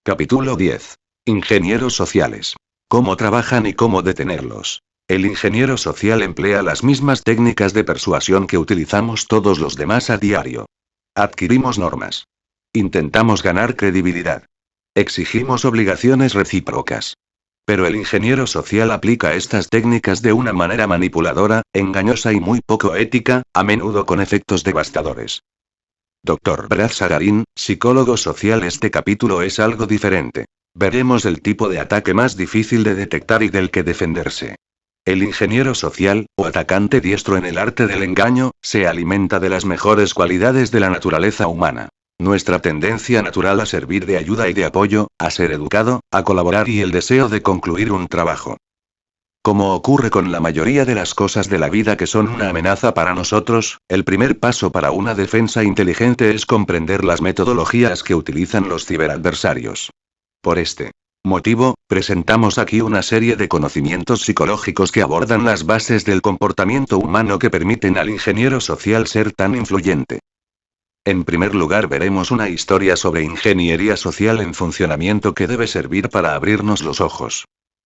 Capítulo 10. Ingenieros sociales. ¿Cómo trabajan y cómo detenerlos? El ingeniero social emplea las mismas técnicas de persuasión que utilizamos todos los demás a diario. Adquirimos normas. Intentamos ganar credibilidad. Exigimos obligaciones recíprocas. Pero el ingeniero social aplica estas técnicas de una manera manipuladora, engañosa y muy poco ética, a menudo con efectos devastadores. Dr. Brad Sagarin, psicólogo social. Este capítulo es algo diferente. Veremos el tipo de ataque más difícil de detectar y del que defenderse. El ingeniero social, o atacante diestro en el arte del engaño, se alimenta de las mejores cualidades de la naturaleza humana. Nuestra tendencia natural a servir de ayuda y de apoyo, a ser educado, a colaborar y el deseo de concluir un trabajo. Como ocurre con la mayoría de las cosas de la vida que son una amenaza para nosotros, el primer paso para una defensa inteligente es comprender las metodologías que utilizan los ciberadversarios. Por este motivo, presentamos aquí una serie de conocimientos psicológicos que abordan las bases del comportamiento humano que permiten al ingeniero social ser tan influyente. En primer lugar, veremos una historia sobre ingeniería social en funcionamiento que debe servir para abrirnos los ojos.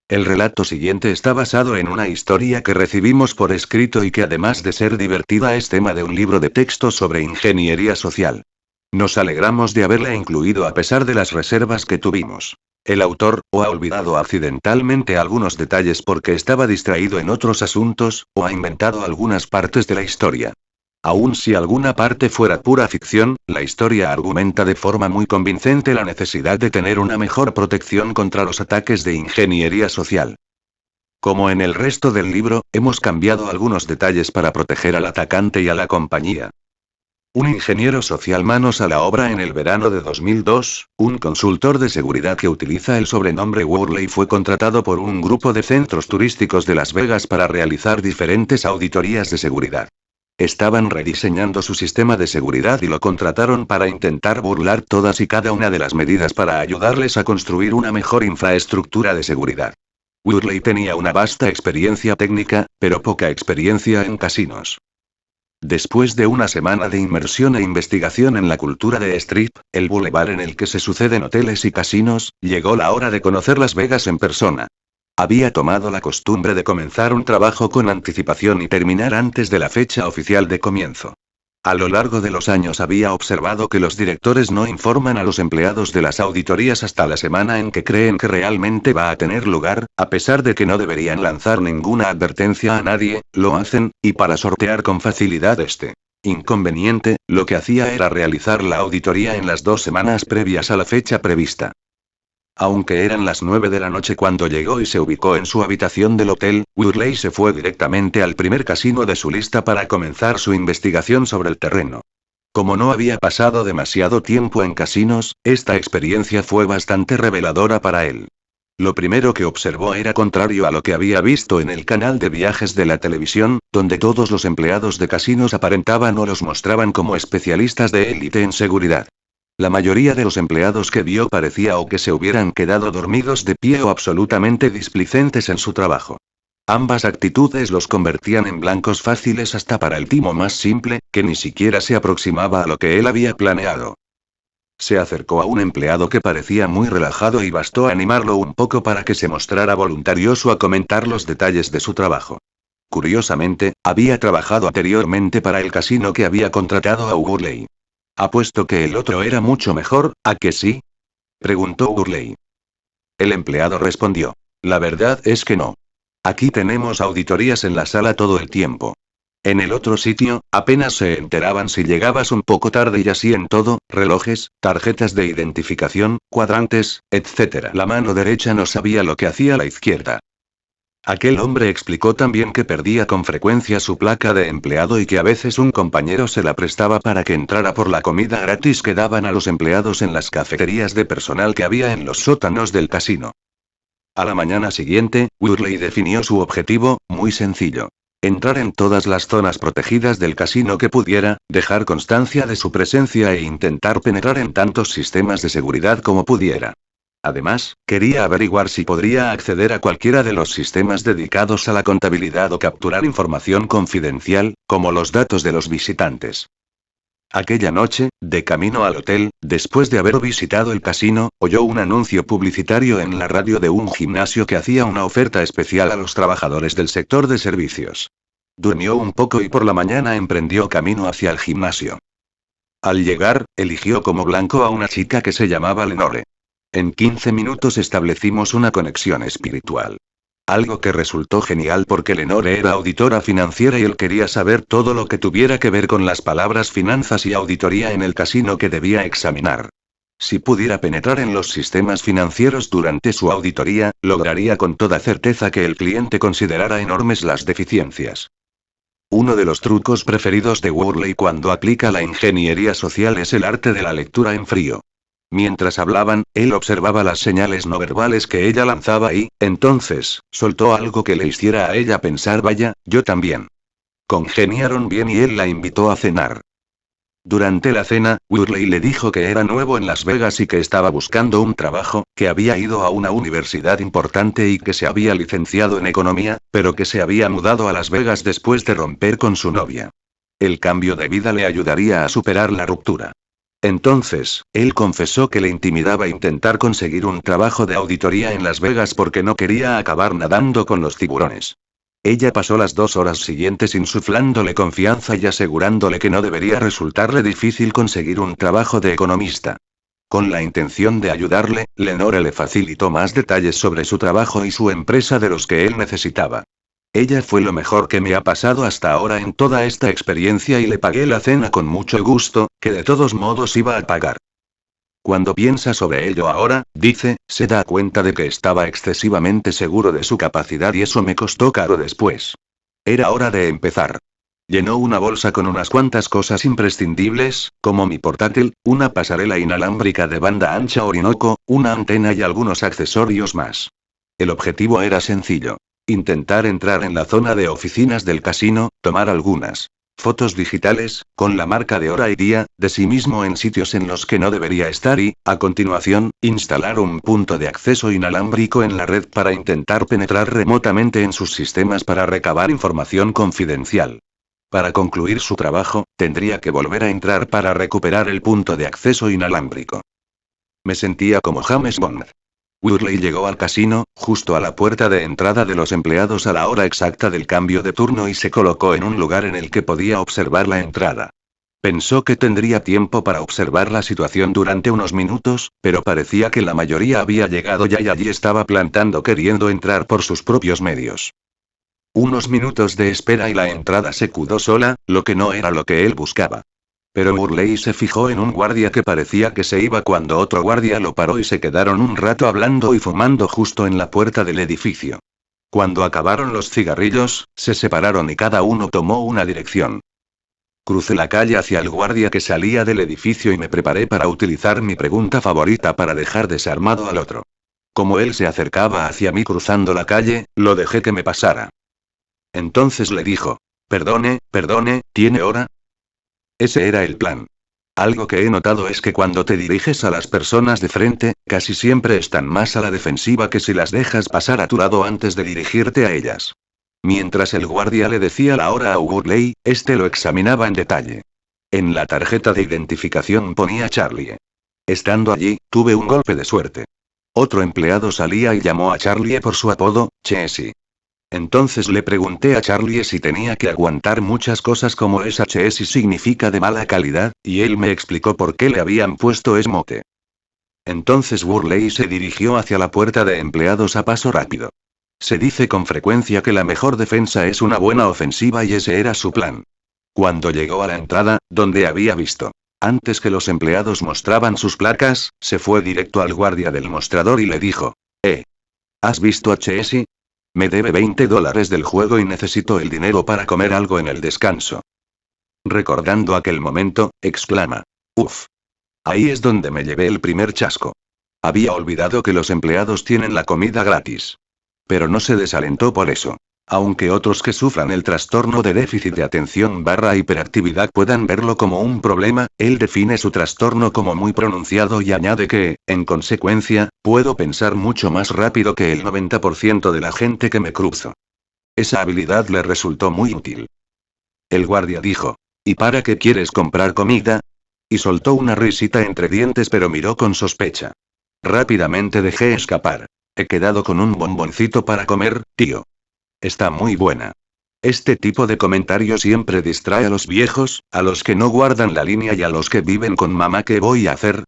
El relato siguiente está basado en una historia que recibimos por escrito y que además de ser divertida es tema de un libro de texto sobre ingeniería social. Nos alegramos de haberla incluido a pesar de las reservas que tuvimos. El autor, o ha olvidado accidentalmente algunos detalles porque estaba distraído en otros asuntos, o ha inventado algunas partes de la historia. Aun si alguna parte fuera pura ficción, la historia argumenta de forma muy convincente la necesidad de tener una mejor protección contra los ataques de ingeniería social. Como en el resto del libro, hemos cambiado algunos detalles para proteger al atacante y a la compañía. Un ingeniero social manos a la obra. En el verano de 2002, un consultor de seguridad que utiliza el sobrenombre Worley fue contratado por un grupo de centros turísticos de Las Vegas para realizar diferentes auditorías de seguridad. Estaban rediseñando su sistema de seguridad y lo contrataron para intentar burlar todas y cada una de las medidas para ayudarles a construir una mejor infraestructura de seguridad. Worley tenía una vasta experiencia técnica, pero poca experiencia en casinos. Después de una semana de inmersión e investigación en la cultura de Strip, el bulevar en el que se suceden hoteles y casinos, llegó la hora de conocer Las Vegas en persona. Había tomado la costumbre de comenzar un trabajo con anticipación y terminar antes de la fecha oficial de comienzo. A lo largo de los años había observado que los directores no informan a los empleados de las auditorías hasta la semana en que creen que realmente va a tener lugar, a pesar de que no deberían lanzar ninguna advertencia a nadie, lo hacen, y para sortear con facilidad este inconveniente, lo que hacía era realizar la auditoría en las 2 semanas previas a la fecha prevista. Aunque eran las 9 de la noche cuando llegó y se ubicó en su habitación del hotel, Worley se fue directamente al primer casino de su lista para comenzar su investigación sobre el terreno. Como no había pasado demasiado tiempo en casinos, esta experiencia fue bastante reveladora para él. Lo primero que observó era contrario a lo que había visto en el canal de viajes de la televisión, donde todos los empleados de casinos aparentaban o los mostraban como especialistas de élite en seguridad. La mayoría de los empleados que vio parecía o que se hubieran quedado dormidos de pie o absolutamente displicentes en su trabajo. Ambas actitudes los convertían en blancos fáciles hasta para el timo más simple, que ni siquiera se aproximaba a lo que él había planeado. Se acercó a un empleado que parecía muy relajado y bastó animarlo un poco para que se mostrara voluntarioso a comentar los detalles de su trabajo. Curiosamente, había trabajado anteriormente para el casino que había contratado a Worley. Apuesto que el otro era mucho mejor, ¿a que sí?, preguntó Worley. El empleado respondió. La verdad es que no. Aquí tenemos auditorías en la sala todo el tiempo. En el otro sitio, apenas se enteraban si llegabas un poco tarde y así en todo, relojes, tarjetas de identificación, cuadrantes, etc. La mano derecha no sabía lo que hacía la izquierda. Aquel hombre explicó también que perdía con frecuencia su placa de empleado y que a veces un compañero se la prestaba para que entrara por la comida gratis que daban a los empleados en las cafeterías de personal que había en los sótanos del casino. A la mañana siguiente, Worley definió su objetivo, muy sencillo. Entrar en todas las zonas protegidas del casino que pudiera, dejar constancia de su presencia e intentar penetrar en tantos sistemas de seguridad como pudiera. Además, quería averiguar si podría acceder a cualquiera de los sistemas dedicados a la contabilidad o capturar información confidencial, como los datos de los visitantes. Aquella noche, de camino al hotel, después de haber visitado el casino, oyó un anuncio publicitario en la radio de un gimnasio que hacía una oferta especial a los trabajadores del sector de servicios. Durmió un poco y por la mañana emprendió camino hacia el gimnasio. Al llegar, eligió como blanco a una chica que se llamaba Lenore. En 15 minutos establecimos una conexión espiritual. Algo que resultó genial porque Lenore era auditora financiera y él quería saber todo lo que tuviera que ver con las palabras finanzas y auditoría en el casino que debía examinar. Si pudiera penetrar en los sistemas financieros durante su auditoría, lograría con toda certeza que el cliente considerara enormes las deficiencias. Uno de los trucos preferidos de Worley cuando aplica la ingeniería social es el arte de la lectura en frío. Mientras hablaban, él observaba las señales no verbales que ella lanzaba y, entonces, soltó algo que le hiciera a ella pensar: vaya, yo también. Congeniaron bien y él la invitó a cenar. Durante la cena, Worley le dijo que era nuevo en Las Vegas y que estaba buscando un trabajo, que había ido a una universidad importante y que se había licenciado en economía, pero que se había mudado a Las Vegas después de romper con su novia. El cambio de vida le ayudaría a superar la ruptura. Entonces, él confesó que le intimidaba intentar conseguir un trabajo de auditoría en Las Vegas porque no quería acabar nadando con los tiburones. Ella pasó las 2 horas siguientes insuflándole confianza y asegurándole que no debería resultarle difícil conseguir un trabajo de economista. Con la intención de ayudarle, Lenore le facilitó más detalles sobre su trabajo y su empresa de los que él necesitaba. Ella fue lo mejor que me ha pasado hasta ahora en toda esta experiencia y le pagué la cena con mucho gusto, que de todos modos iba a pagar. Cuando piensa sobre ello ahora, dice, se da cuenta de que estaba excesivamente seguro de su capacidad y eso me costó caro después. Era hora de empezar. Llenó una bolsa con unas cuantas cosas imprescindibles, como mi portátil, una pasarela inalámbrica de banda ancha Orinoco, una antena y algunos accesorios más. El objetivo era sencillo. Intentar entrar en la zona de oficinas del casino, tomar algunas fotos digitales, con la marca de hora y día, de sí mismo en sitios en los que no debería estar y, a continuación, instalar un punto de acceso inalámbrico en la red para intentar penetrar remotamente en sus sistemas para recabar información confidencial. Para concluir su trabajo, tendría que volver a entrar para recuperar el punto de acceso inalámbrico. Me sentía como James Bond. Worley llegó al casino, justo a la puerta de entrada de los empleados a la hora exacta del cambio de turno y se colocó en un lugar en el que podía observar la entrada. Pensó que tendría tiempo para observar la situación durante unos minutos, pero parecía que la mayoría había llegado ya y allí estaba plantando queriendo entrar por sus propios medios. Unos minutos de espera y la entrada se quedó sola, lo que no era lo que él buscaba. Pero Worley se fijó en un guardia que parecía que se iba cuando otro guardia lo paró y se quedaron un rato hablando y fumando justo en la puerta del edificio. Cuando acabaron los cigarrillos, se separaron y cada uno tomó una dirección. Crucé la calle hacia el guardia que salía del edificio y me preparé para utilizar mi pregunta favorita para dejar desarmado al otro. Como él se acercaba hacia mí cruzando la calle, lo dejé que me pasara. Entonces le dijo: perdone, ¿tiene hora? Ese era el plan. Algo que he notado es que cuando te diriges a las personas de frente, casi siempre están más a la defensiva que si las dejas pasar a tu lado antes de dirigirte a ellas. Mientras el guardia le decía la hora a Worley, este lo examinaba en detalle. En la tarjeta de identificación ponía Charlie. Estando allí, tuve un golpe de suerte. Otro empleado salía y llamó a Charlie por su apodo, Chessie. Entonces le pregunté a Charlie si tenía que aguantar muchas cosas como esa. Chessie significa de mala calidad, y él me explicó por qué le habían puesto ese mote. Entonces Worley se dirigió hacia la puerta de empleados a paso rápido. Se dice con frecuencia que la mejor defensa es una buena ofensiva y ese era su plan. Cuando llegó a la entrada, donde había visto, antes que los empleados mostraban sus placas, se fue directo al guardia del mostrador y le dijo: ¿has visto a Chessie? Me debe $20 del juego y necesito el dinero para comer algo en el descanso. Recordando aquel momento, exclama: ¡uf! Ahí es donde me llevé el primer chasco. Había olvidado que los empleados tienen la comida gratis. Pero no se desalentó por eso. Aunque otros que sufran el trastorno de déficit de atención / hiperactividad puedan verlo como un problema, él define su trastorno como muy pronunciado y añade que, en consecuencia, puedo pensar mucho más rápido que el 90% de la gente que me cruzo. Esa habilidad le resultó muy útil. El guardia dijo: ¿y para qué quieres comprar comida? Y soltó una risita entre dientes, pero miró con sospecha. Rápidamente dejé escapar. He quedado con un bomboncito para comer, tío. Está muy buena. Este tipo de comentario siempre distrae a los viejos, a los que no guardan la línea y a los que viven con mamá. ¿Qué voy a hacer?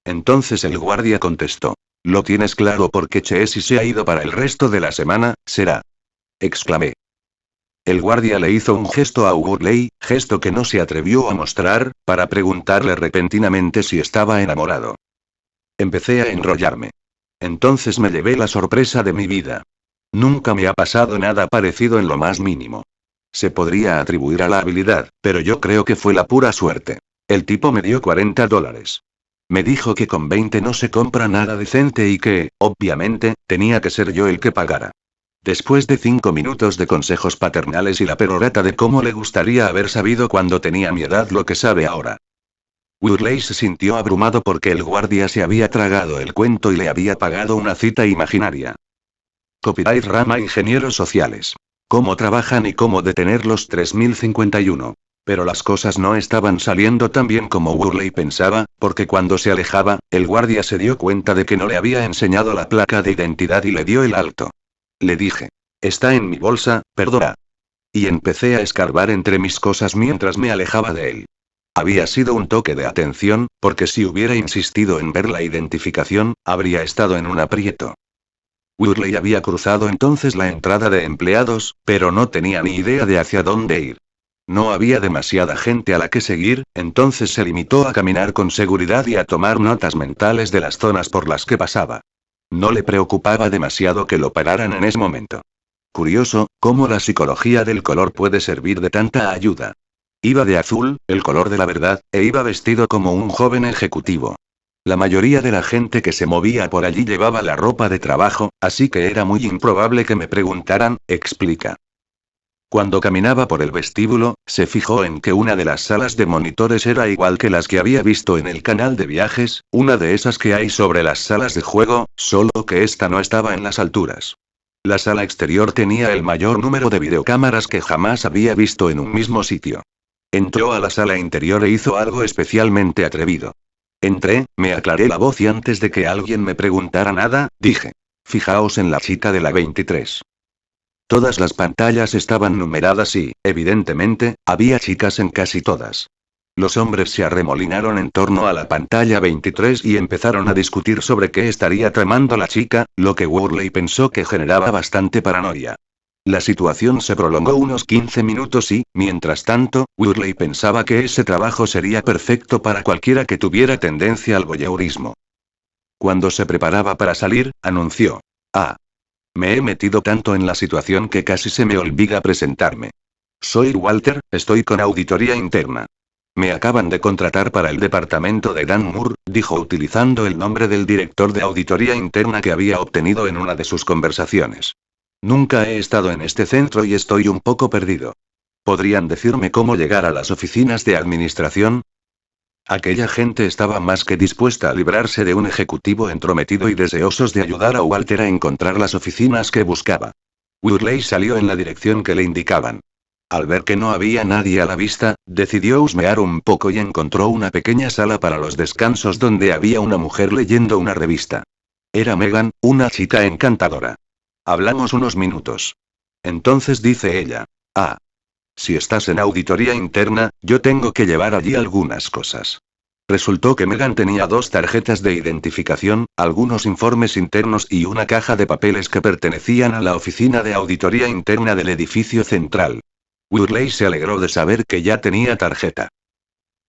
Entonces el guardia contestó. Lo tienes claro porque Chesi se ha ido para el resto de la semana, será. Exclamé. El guardia le hizo un gesto a Worley, gesto que no se atrevió a mostrar, para preguntarle repentinamente si estaba enamorado. Empecé a enrollarme. Entonces me llevé la sorpresa de mi vida. Nunca me ha pasado nada parecido en lo más mínimo. Se podría atribuir a la habilidad, pero yo creo que fue la pura suerte. El tipo me dio $40. Me dijo que con 20 no se compra nada decente y que, obviamente, tenía que ser yo el que pagara. Después de 5 minutos de consejos paternales y la perorata de cómo le gustaría haber sabido cuando tenía mi edad lo que sabe ahora. Worley se sintió abrumado porque el guardia se había tragado el cuento y le había pagado una cita imaginaria. Copyright Rama Ingenieros Sociales. Cómo trabajan y cómo detenerlos 3051. Pero las cosas no estaban saliendo tan bien como Worley pensaba, porque cuando se alejaba, el guardia se dio cuenta de que no le había enseñado la placa de identidad y le dio el alto. Le dije. Está en mi bolsa, perdona. Y empecé a escarbar entre mis cosas mientras me alejaba de él. Había sido un toque de atención, porque si hubiera insistido en ver la identificación, habría estado en un aprieto. Worley había cruzado entonces la entrada de empleados, pero no tenía ni idea de hacia dónde ir. No había demasiada gente a la que seguir, entonces se limitó a caminar con seguridad y a tomar notas mentales de las zonas por las que pasaba. No le preocupaba demasiado que lo pararan en ese momento. Curioso, cómo la psicología del color puede servir de tanta ayuda. Iba de azul, el color de la verdad, e iba vestido como un joven ejecutivo. La mayoría de la gente que se movía por allí llevaba la ropa de trabajo, así que era muy improbable que me preguntaran, explica. Cuando caminaba por el vestíbulo, se fijó en que una de las salas de monitores era igual que las que había visto en el canal de viajes, una de esas que hay sobre las salas de juego, solo que esta no estaba en las alturas. La sala exterior tenía el mayor número de videocámaras que jamás había visto en un mismo sitio. Entró a la sala interior e hizo algo especialmente atrevido. Entré, me aclaré la voz y antes de que alguien me preguntara nada, dije. Fijaos en la chica de la 23. Todas las pantallas estaban numeradas y, evidentemente, había chicas en casi todas. Los hombres se arremolinaron en torno a la pantalla 23 y empezaron a discutir sobre qué estaría tramando la chica, lo que Worley pensó que generaba bastante paranoia. La situación se prolongó unos 15 minutos y, mientras tanto, Worley pensaba que ese trabajo sería perfecto para cualquiera que tuviera tendencia al voyeurismo. Cuando se preparaba para salir, anunció. Me he metido tanto en la situación que casi se me olvida presentarme. Soy Walter, estoy con auditoría interna. Me acaban de contratar para el departamento de Dan Moore, dijo utilizando el nombre del director de auditoría interna que había obtenido en una de sus conversaciones. Nunca he estado en este centro y estoy un poco perdido. ¿Podrían decirme cómo llegar a las oficinas de administración? Aquella gente estaba más que dispuesta a librarse de un ejecutivo entrometido y deseosos de ayudar a Walter a encontrar las oficinas que buscaba. Worley salió en la dirección que le indicaban. Al ver que no había nadie a la vista, decidió husmear un poco y encontró una pequeña sala para los descansos donde había una mujer leyendo una revista. Era Megan, una chica encantadora. Hablamos unos minutos. Entonces dice ella. Si estás en auditoría interna, yo tengo que llevar allí algunas cosas. Resultó que Megan tenía 2 tarjetas de identificación, algunos informes internos y una caja de papeles que pertenecían a la oficina de auditoría interna del edificio central. Worley se alegró de saber que ya tenía tarjeta.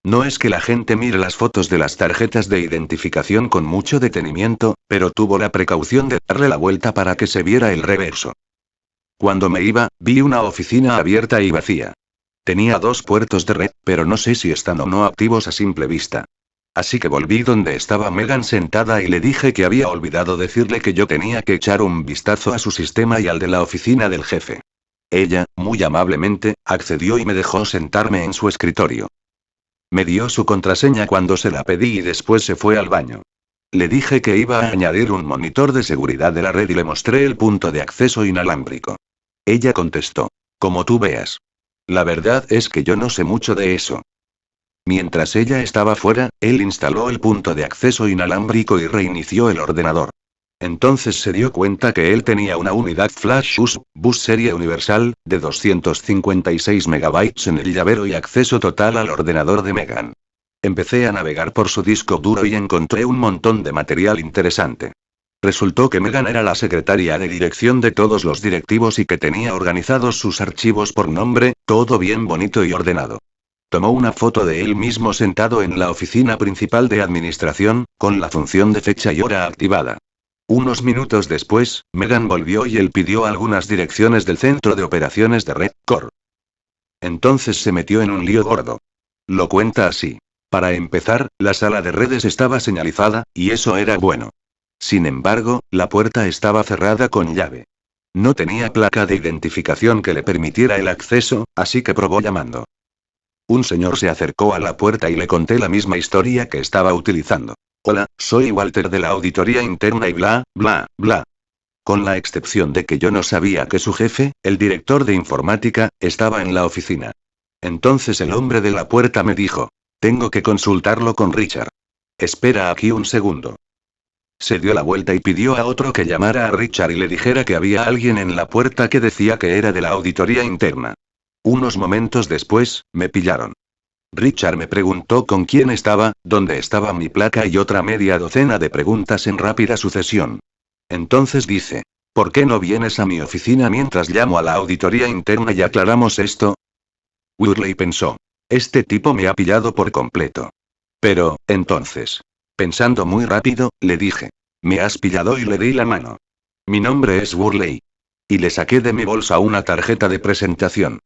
No es que la gente mire las fotos de las tarjetas de identificación con mucho detenimiento, pero tuvo la precaución de darle la vuelta para que se viera el reverso. Cuando me iba, vi una oficina abierta y vacía. Tenía 2 puertos de red, pero no sé si están o no activos a simple vista. Así que volví donde estaba Megan sentada y le dije que había olvidado decirle que yo tenía que echar un vistazo a su sistema y al de la oficina del jefe. Ella, muy amablemente, accedió y me dejó sentarme en su escritorio. Me dio su contraseña cuando se la pedí y después se fue al baño. Le dije que iba a añadir un monitor de seguridad de la red y le mostré el punto de acceso inalámbrico. Ella contestó. Como tú veas. La verdad es que yo no sé mucho de eso. Mientras ella estaba fuera, él instaló el punto de acceso inalámbrico y reinició el ordenador. Entonces se dio cuenta que él tenía una unidad flash bus serie universal, de 256 megabytes en el llavero y acceso total al ordenador de Megan. Empecé a navegar por su disco duro y encontré un montón de material interesante. Resultó que Megan era la secretaria de dirección de todos los directivos y que tenía organizados sus archivos por nombre, todo bien bonito y ordenado. Tomó una foto de él mismo sentado en la oficina principal de administración, con la función de fecha y hora activada. Unos minutos después, Megan volvió y él pidió algunas direcciones del centro de operaciones de Red Core. Entonces se metió en un lío gordo. Lo cuenta así. Para empezar, la sala de redes estaba señalizada, y eso era bueno. Sin embargo, la puerta estaba cerrada con llave. No tenía placa de identificación que le permitiera el acceso, así que probó llamando. Un señor se acercó a la puerta y le conté la misma historia que estaba utilizando. Hola, soy Walter de la auditoría interna y bla, bla, bla. Con la excepción de que yo no sabía que su jefe, el director de informática, estaba en la oficina. Entonces el hombre de la puerta me dijo, tengo que consultarlo con Richard. Espera aquí un segundo. Se dio la vuelta y pidió a otro que llamara a Richard y le dijera que había alguien en la puerta que decía que era de la auditoría interna. Unos momentos después, me pillaron. Richard me preguntó con quién estaba, dónde estaba mi placa y otra media docena de preguntas en rápida sucesión. Entonces dice, ¿por qué no vienes a mi oficina mientras llamo a la auditoría interna y aclaramos esto? Worley pensó. Este tipo me ha pillado por completo. Pero, entonces. Pensando muy rápido, le dije. Me has pillado y le di la mano. Mi nombre es Worley. Y le saqué de mi bolsa una tarjeta de presentación.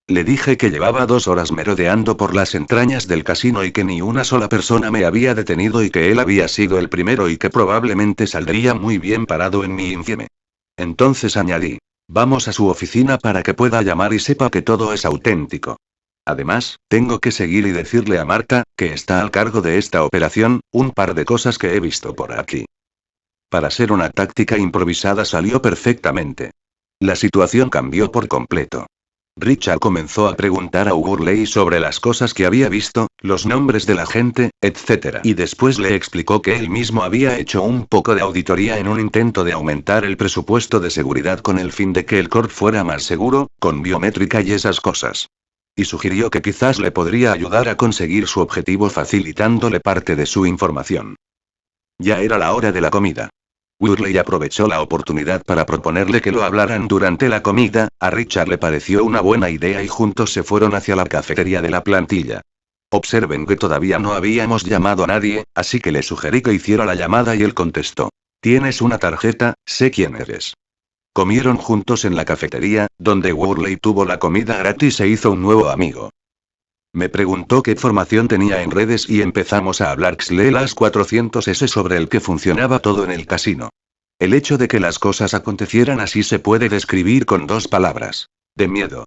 Le dije que llevaba 2 horas merodeando por las entrañas del casino y que ni una sola persona me había detenido y que él había sido el primero y que probablemente saldría muy bien parado en mi infieme. Entonces añadí. Vamos a su oficina para que pueda llamar y sepa que todo es auténtico. Además, tengo que seguir y decirle a Marta, que está al cargo de esta operación, un par de cosas que he visto por aquí. Para ser una táctica improvisada salió perfectamente. La situación cambió por completo. Richard comenzó a preguntar a Worley sobre las cosas que había visto, los nombres de la gente, etc. Y después le explicó que él mismo había hecho un poco de auditoría en un intento de aumentar el presupuesto de seguridad con el fin de que el core fuera más seguro, con biométrica y esas cosas. Y sugirió que quizás le podría ayudar a conseguir su objetivo facilitándole parte de su información. Ya era la hora de la comida. Worley aprovechó la oportunidad para proponerle que lo hablaran durante la comida, a Richard le pareció una buena idea y juntos se fueron hacia la cafetería de la plantilla. Observen que todavía no habíamos llamado a nadie, así que le sugerí que hiciera la llamada y él contestó. ¿Tienes una tarjeta? Sé quién eres. Comieron juntos en la cafetería, donde Worley tuvo la comida gratis e hizo un nuevo amigo. Me preguntó qué formación tenía en redes y empezamos a hablar XLELAS 400S sobre el que funcionaba todo en el casino. El hecho de que las cosas acontecieran así se puede describir con 2 palabras. De miedo.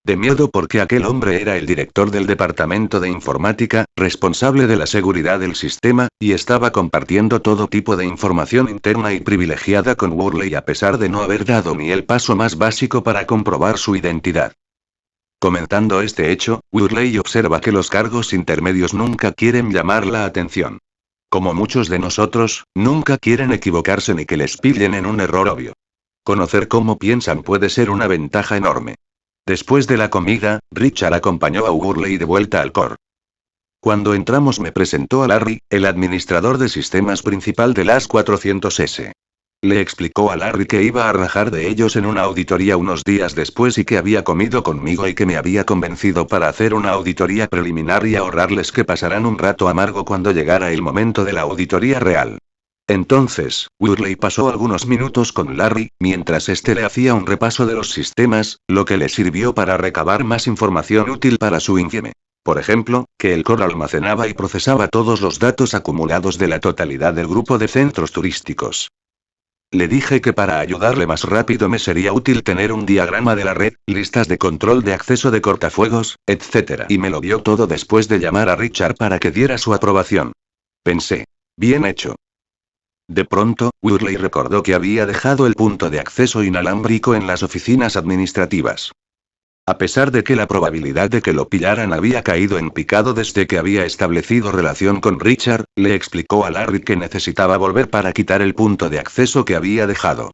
De miedo porque aquel hombre era el director del departamento de informática, responsable de la seguridad del sistema, y estaba compartiendo todo tipo de información interna y privilegiada con Worley a pesar de no haber dado ni el paso más básico para comprobar su identidad. Comentando este hecho, Worley observa que los cargos intermedios nunca quieren llamar la atención. Como muchos de nosotros, nunca quieren equivocarse ni que les pillen en un error obvio. Conocer cómo piensan puede ser una ventaja enorme. Después de la comida, Richard acompañó a Worley de vuelta al core. Cuando entramos me presentó a Larry, el administrador de sistemas principal de las 400S. Le explicó a Larry que iba a rajar de ellos en una auditoría unos días después y que había comido conmigo y que me había convencido para hacer una auditoría preliminar y ahorrarles que pasarán un rato amargo cuando llegara el momento de la auditoría real. Entonces, Worley pasó algunos minutos con Larry, mientras este le hacía un repaso de los sistemas, lo que le sirvió para recabar más información útil para su infieme. Por ejemplo, que el core almacenaba y procesaba todos los datos acumulados de la totalidad del grupo de centros turísticos. Le dije que para ayudarle más rápido me sería útil tener un diagrama de la red, listas de control de acceso de cortafuegos, etc. Y me lo dio todo después de llamar a Richard para que diera su aprobación. Pensé. Bien hecho. De pronto, Worley recordó que había dejado el punto de acceso inalámbrico en las oficinas administrativas. A pesar de que la probabilidad de que lo pillaran había caído en picado desde que había establecido relación con Richard, le explicó a Larry que necesitaba volver para quitar el punto de acceso que había dejado.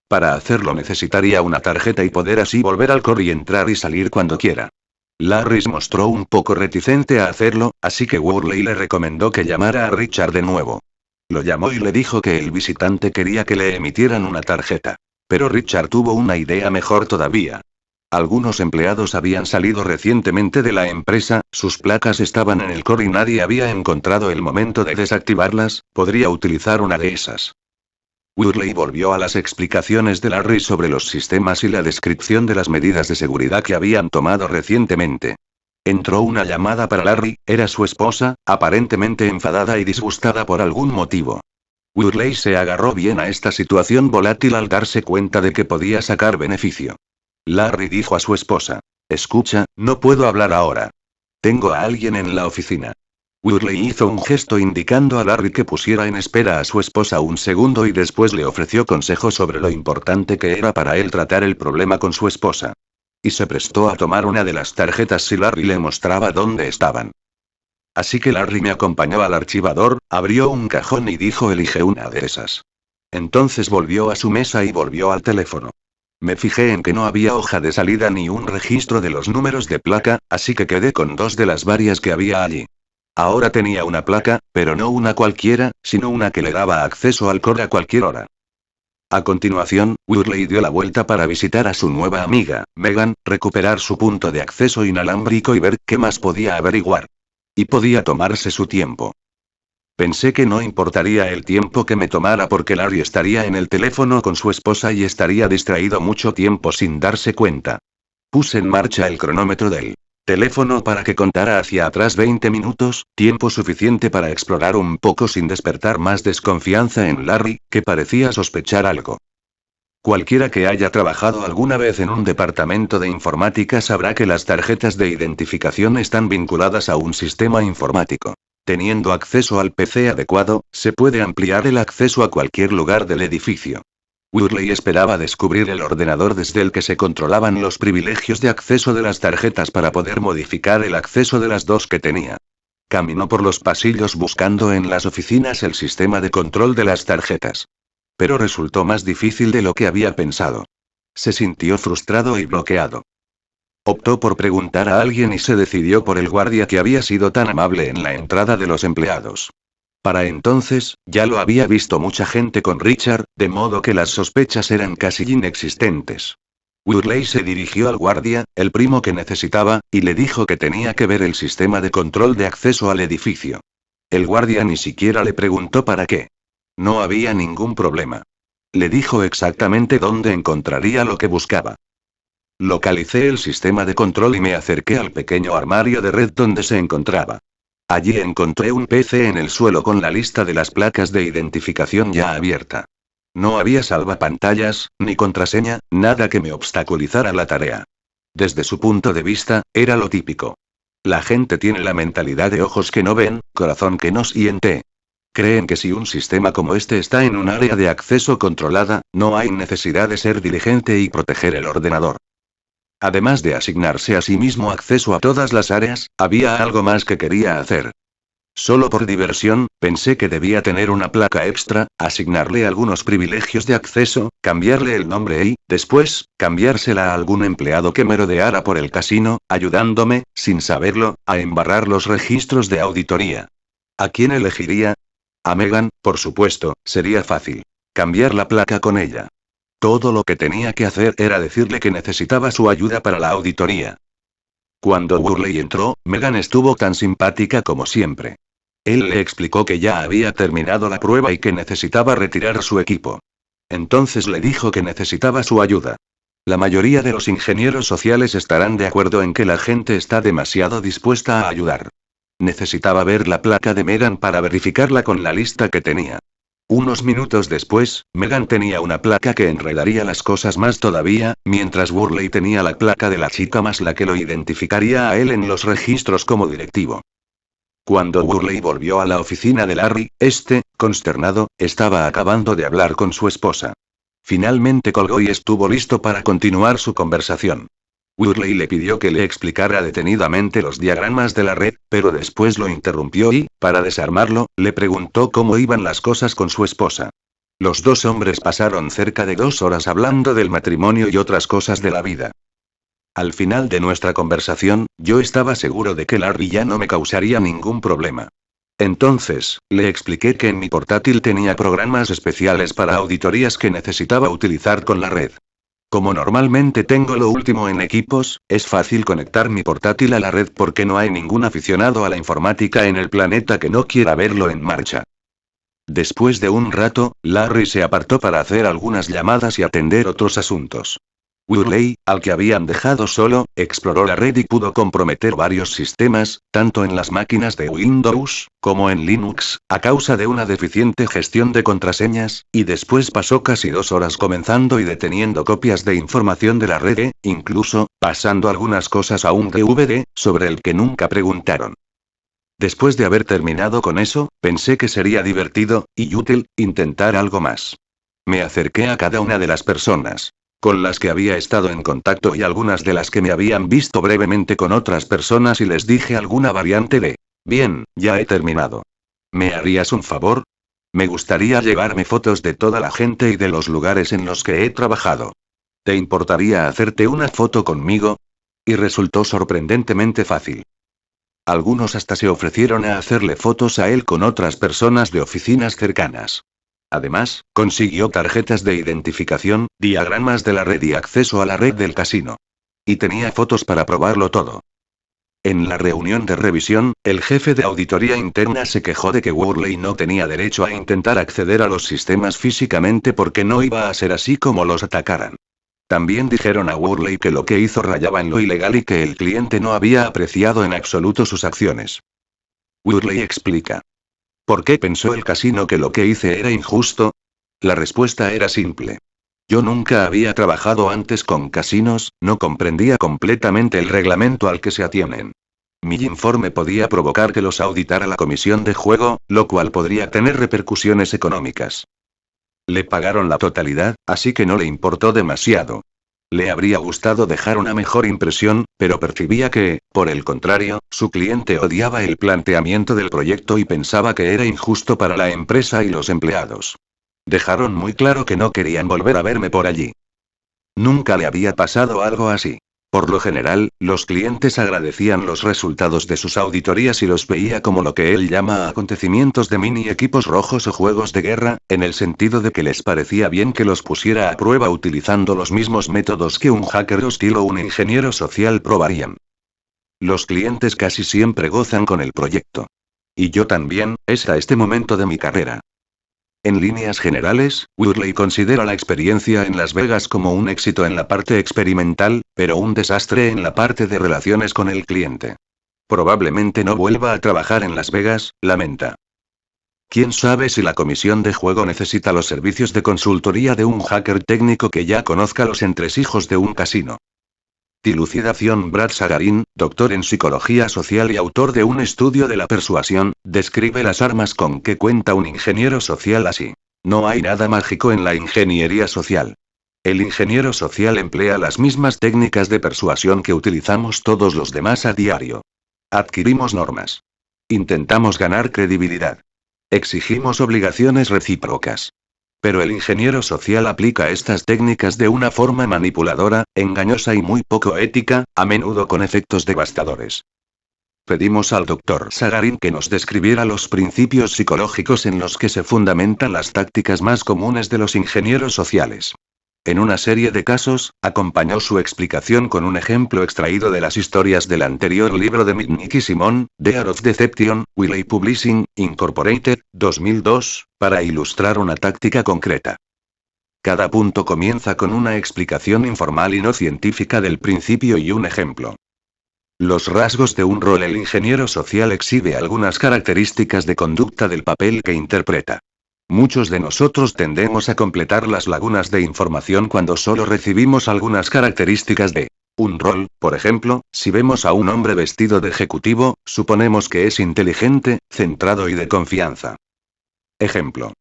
Para hacerlo necesitaría una tarjeta y poder así volver al core y entrar y salir cuando quiera. Larry se mostró un poco reticente a hacerlo, así que Worley le recomendó que llamara a Richard de nuevo. Lo llamó y le dijo que el visitante quería que le emitieran una tarjeta. Pero Richard tuvo una idea mejor todavía. Algunos empleados habían salido recientemente de la empresa, sus placas estaban en el core y nadie había encontrado el momento de desactivarlas, podría utilizar una de esas. Worley volvió a las explicaciones de Larry sobre los sistemas y la descripción de las medidas de seguridad que habían tomado recientemente. Entró una llamada para Larry, era su esposa, aparentemente enfadada y disgustada por algún motivo. Worley se agarró bien a esta situación volátil al darse cuenta de que podía sacar beneficio. Larry dijo a su esposa: «Escucha, no puedo hablar ahora. Tengo a alguien en la oficina». Worley hizo un gesto indicando a Larry que pusiera en espera a su esposa un segundo y después le ofreció consejos sobre lo importante que era para él tratar el problema con su esposa. Y se prestó a tomar una de las tarjetas si Larry le mostraba dónde estaban. Así que Larry me acompañó al archivador, abrió un cajón y dijo: «Elige una de esas». Entonces volvió a su mesa y volvió al teléfono. Me fijé en que no había hoja de salida ni un registro de los números de placa, así que quedé con dos de las varias que había allí. Ahora tenía una placa, pero no una cualquiera, sino una que le daba acceso al core a cualquier hora. A continuación, Worley dio la vuelta para visitar a su nueva amiga, Megan, recuperar su punto de acceso inalámbrico y ver qué más podía averiguar. Y podía tomarse su tiempo. Pensé que no importaría el tiempo que me tomara porque Larry estaría en el teléfono con su esposa y estaría distraído mucho tiempo sin darse cuenta. Puse en marcha el cronómetro del teléfono para que contara hacia atrás 20 minutos, tiempo suficiente para explorar un poco sin despertar más desconfianza en Larry, que parecía sospechar algo. Cualquiera que haya trabajado alguna vez en un departamento de informática sabrá que las tarjetas de identificación están vinculadas a un sistema informático. Teniendo acceso al PC adecuado, se puede ampliar el acceso a cualquier lugar del edificio. Worley esperaba descubrir el ordenador desde el que se controlaban los privilegios de acceso de las tarjetas para poder modificar el acceso de las dos que tenía. Caminó por los pasillos buscando en las oficinas el sistema de control de las tarjetas. Pero resultó más difícil de lo que había pensado. Se sintió frustrado y bloqueado. Optó por preguntar a alguien y se decidió por el guardia que había sido tan amable en la entrada de los empleados. Para entonces, ya lo había visto mucha gente con Richard, de modo que las sospechas eran casi inexistentes. Worley se dirigió al guardia, el primo que necesitaba, y le dijo que tenía que ver el sistema de control de acceso al edificio. El guardia ni siquiera le preguntó para qué. No había ningún problema. Le dijo exactamente dónde encontraría lo que buscaba. Localicé el sistema de control y me acerqué al pequeño armario de red donde se encontraba. Allí encontré un PC en el suelo con la lista de las placas de identificación ya abierta. No había salvapantallas, ni contraseña, nada que me obstaculizara la tarea. Desde su punto de vista, era lo típico. La gente tiene la mentalidad de ojos que no ven, corazón que no siente. Creen que si un sistema como este está en un área de acceso controlada, no hay necesidad de ser diligente y proteger el ordenador. Además de asignarse a sí mismo acceso a todas las áreas, había algo más que quería hacer. Solo por diversión, pensé que debía tener una placa extra, asignarle algunos privilegios de acceso, cambiarle el nombre y, después, cambiársela a algún empleado que merodeara por el casino, ayudándome, sin saberlo, a embarrar los registros de auditoría. ¿A quién elegiría? A Megan, por supuesto, sería fácil. Cambiar la placa con ella. Todo lo que tenía que hacer era decirle que necesitaba su ayuda para la auditoría. Cuando Worley entró, Megan estuvo tan simpática como siempre. Él le explicó que ya había terminado la prueba y que necesitaba retirar su equipo. Entonces le dijo que necesitaba su ayuda. La mayoría de los ingenieros sociales estarán de acuerdo en que la gente está demasiado dispuesta a ayudar. Necesitaba ver la placa de Megan para verificarla con la lista que tenía. Unos minutos después, Megan tenía una placa que enredaría las cosas más todavía, mientras Worley tenía la placa de la chica más la que lo identificaría a él en los registros como directivo. Cuando Worley volvió a la oficina de Larry, consternado, estaba acabando de hablar con su esposa. Finalmente colgó y estuvo listo para continuar su conversación. Worley le pidió que le explicara detenidamente los diagramas de la red, pero después lo interrumpió y, para desarmarlo, le preguntó cómo iban las cosas con su esposa. Los dos hombres pasaron cerca de 2 horas hablando del matrimonio y otras cosas de la vida. Al final de nuestra conversación, yo estaba seguro de que Larry ya no me causaría ningún problema. Entonces, le expliqué que en mi portátil tenía programas especiales para auditorías que necesitaba utilizar con la red. Como normalmente tengo lo último en equipos, es fácil conectar mi portátil a la red porque no hay ningún aficionado a la informática en el planeta que no quiera verlo en marcha. Después de un rato, Larry se apartó para hacer algunas llamadas y atender otros asuntos. Worley, al que habían dejado solo, exploró la red y pudo comprometer varios sistemas, tanto en las máquinas de Windows, como en Linux, a causa de una deficiente gestión de contraseñas, y después pasó casi 2 horas comenzando y deteniendo copias de información de la red incluso, pasando algunas cosas a un DVD, sobre el que nunca preguntaron. Después de haber terminado con eso, pensé que sería divertido, y útil, intentar algo más. Me acerqué a cada una de las personas con las que había estado en contacto y algunas de las que me habían visto brevemente con otras personas y les dije alguna variante de: bien, ya he terminado. ¿Me harías un favor? Me gustaría llevarme fotos de toda la gente y de los lugares en los que he trabajado. ¿Te importaría hacerte una foto conmigo? Y resultó sorprendentemente fácil. Algunos hasta se ofrecieron a hacerle fotos a él con otras personas de oficinas cercanas. Además, consiguió tarjetas de identificación, diagramas de la red y acceso a la red del casino. Y tenía fotos para probarlo todo. En la reunión de revisión, el jefe de auditoría interna se quejó de que Worley no tenía derecho a intentar acceder a los sistemas físicamente porque no iba a ser así como los atacaran. También dijeron a Worley que lo que hizo rayaba en lo ilegal y que el cliente no había apreciado en absoluto sus acciones. Worley explica. ¿Por qué pensó el casino que lo que hice era injusto? La respuesta era simple. Yo nunca había trabajado antes con casinos, no comprendía completamente el reglamento al que se atienen. Mi informe podía provocar que los auditara la comisión de juego, lo cual podría tener repercusiones económicas. Le pagaron la totalidad, así que no le importó demasiado. Le habría gustado dejar una mejor impresión, pero percibía que, por el contrario, su cliente odiaba el planteamiento del proyecto y pensaba que era injusto para la empresa y los empleados. Dejaron muy claro que no querían volver a verme por allí. Nunca le había pasado algo así. Por lo general, los clientes agradecían los resultados de sus auditorías y los veía como lo que él llama acontecimientos de mini equipos rojos o juegos de guerra, en el sentido de que les parecía bien que los pusiera a prueba utilizando los mismos métodos que un hacker hostil o un ingeniero social probarían. Los clientes casi siempre gozan con el proyecto. Y yo también, hasta este momento de mi carrera. En líneas generales, Worley considera la experiencia en Las Vegas como un éxito en la parte experimental, pero un desastre en la parte de relaciones con el cliente. Probablemente no vuelva a trabajar en Las Vegas, lamenta. ¿Quién sabe si la comisión de juego necesita los servicios de consultoría de un hacker técnico que ya conozca los entresijos de un casino? Dilucidación. Brad Sagarin, doctor en psicología social y autor de un estudio de la persuasión, describe las armas con que cuenta un ingeniero social así. No hay nada mágico en la ingeniería social. El ingeniero social emplea las mismas técnicas de persuasión que utilizamos todos los demás a diario. Adquirimos normas. Intentamos ganar credibilidad. Exigimos obligaciones recíprocas. Pero el ingeniero social aplica estas técnicas de una forma manipuladora, engañosa y muy poco ética, a menudo con efectos devastadores. Pedimos al Dr. Sagarin que nos describiera los principios psicológicos en los que se fundamentan las tácticas más comunes de los ingenieros sociales. En una serie de casos, acompañó su explicación con un ejemplo extraído de las historias del anterior libro de Mitnick y Simon, The Art of Deception, Wiley Publishing, Incorporated, 2002, para ilustrar una táctica concreta. Cada punto comienza con una explicación informal y no científica del principio y un ejemplo. Los rasgos de un rol. El ingeniero social exhibe algunas características de conducta del papel que interpreta. Muchos de nosotros tendemos a completar las lagunas de información cuando solo recibimos algunas características de un rol. Por ejemplo, si vemos a un hombre vestido de ejecutivo, suponemos que es inteligente, centrado y de confianza. Ejemplo.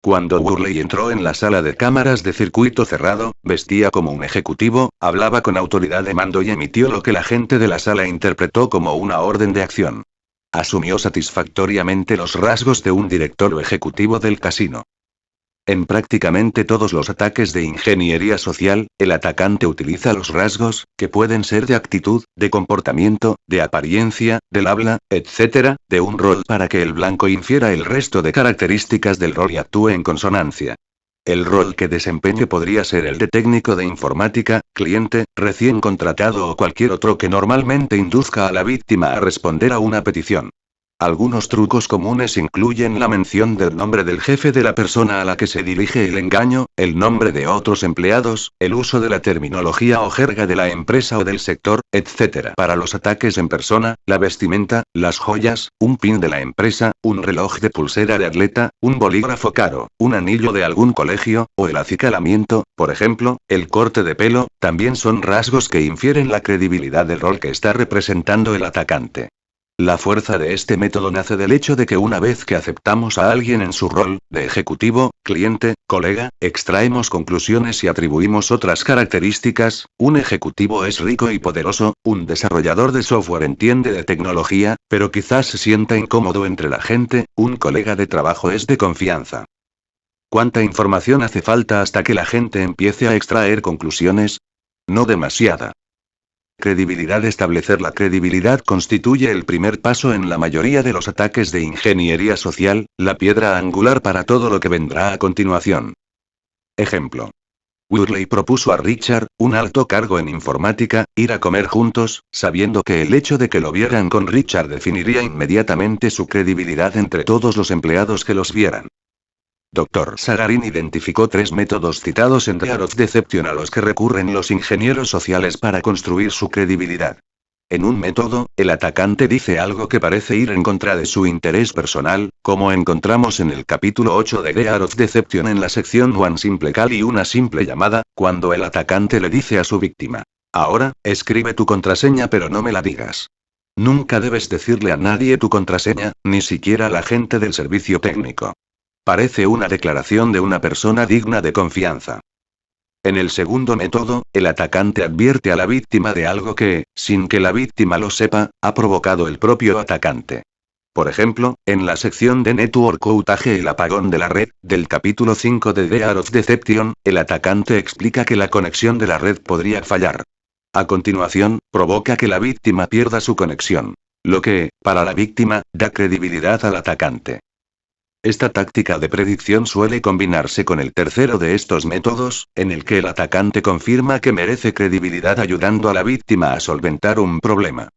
Cuando Worley entró en la sala de cámaras de circuito cerrado, vestía como un ejecutivo, hablaba con autoridad de mando y emitió lo que la gente de la sala interpretó como una orden de acción. Asumió satisfactoriamente los rasgos de un director o ejecutivo del casino. En prácticamente todos los ataques de ingeniería social, el atacante utiliza los rasgos, que pueden ser de actitud, de comportamiento, de apariencia, del habla, etc., de un rol para que el blanco infiera el resto de características del rol y actúe en consonancia. El rol que desempeñe podría ser el de técnico de informática, cliente, recién contratado o cualquier otro que normalmente induzca a la víctima a responder a una petición. Algunos trucos comunes incluyen la mención del nombre del jefe de la persona a la que se dirige el engaño, el nombre de otros empleados, el uso de la terminología o jerga de la empresa o del sector, etc. Para los ataques en persona, la vestimenta, las joyas, un pin de la empresa, un reloj de pulsera de atleta, un bolígrafo caro, un anillo de algún colegio, o el acicalamiento, por ejemplo, el corte de pelo, también son rasgos que infieren la credibilidad del rol que está representando el atacante. La fuerza de este método nace del hecho de que una vez que aceptamos a alguien en su rol, de ejecutivo, cliente, colega, extraemos conclusiones y atribuimos otras características. Un ejecutivo es rico y poderoso, un desarrollador de software entiende de tecnología, pero quizás se sienta incómodo entre la gente, un colega de trabajo es de confianza. ¿Cuánta información hace falta hasta que la gente empiece a extraer conclusiones? No demasiada. Credibilidad. Establecer la credibilidad constituye el primer paso en la mayoría de los ataques de ingeniería social, la piedra angular para todo lo que vendrá a continuación. Ejemplo. Worley propuso a Richard, un alto cargo en informática, ir a comer juntos, sabiendo que el hecho de que lo vieran con Richard definiría inmediatamente su credibilidad entre todos los empleados que los vieran. Dr. Sagarin identificó 3 métodos citados en The Art of Deception a los que recurren los ingenieros sociales para construir su credibilidad. En un método, el atacante dice algo que parece ir en contra de su interés personal, como encontramos en el capítulo 8 de The Art of Deception en la sección One Simple Call y una simple llamada, cuando el atacante le dice a su víctima: ahora, escribe tu contraseña pero no me la digas. Nunca debes decirle a nadie tu contraseña, ni siquiera a la gente del servicio técnico. Parece una declaración de una persona digna de confianza. En el segundo método, el atacante advierte a la víctima de algo que, sin que la víctima lo sepa, ha provocado el propio atacante. Por ejemplo, en la sección de Network Outage el apagón de la red, del capítulo 5 de The Art of Deception, el atacante explica que la conexión de la red podría fallar. A continuación, provoca que la víctima pierda su conexión. Lo que, para la víctima, da credibilidad al atacante. Esta táctica de predicción suele combinarse con el tercero de estos métodos, en el que el atacante confirma que merece credibilidad ayudando a la víctima a solventar un problema.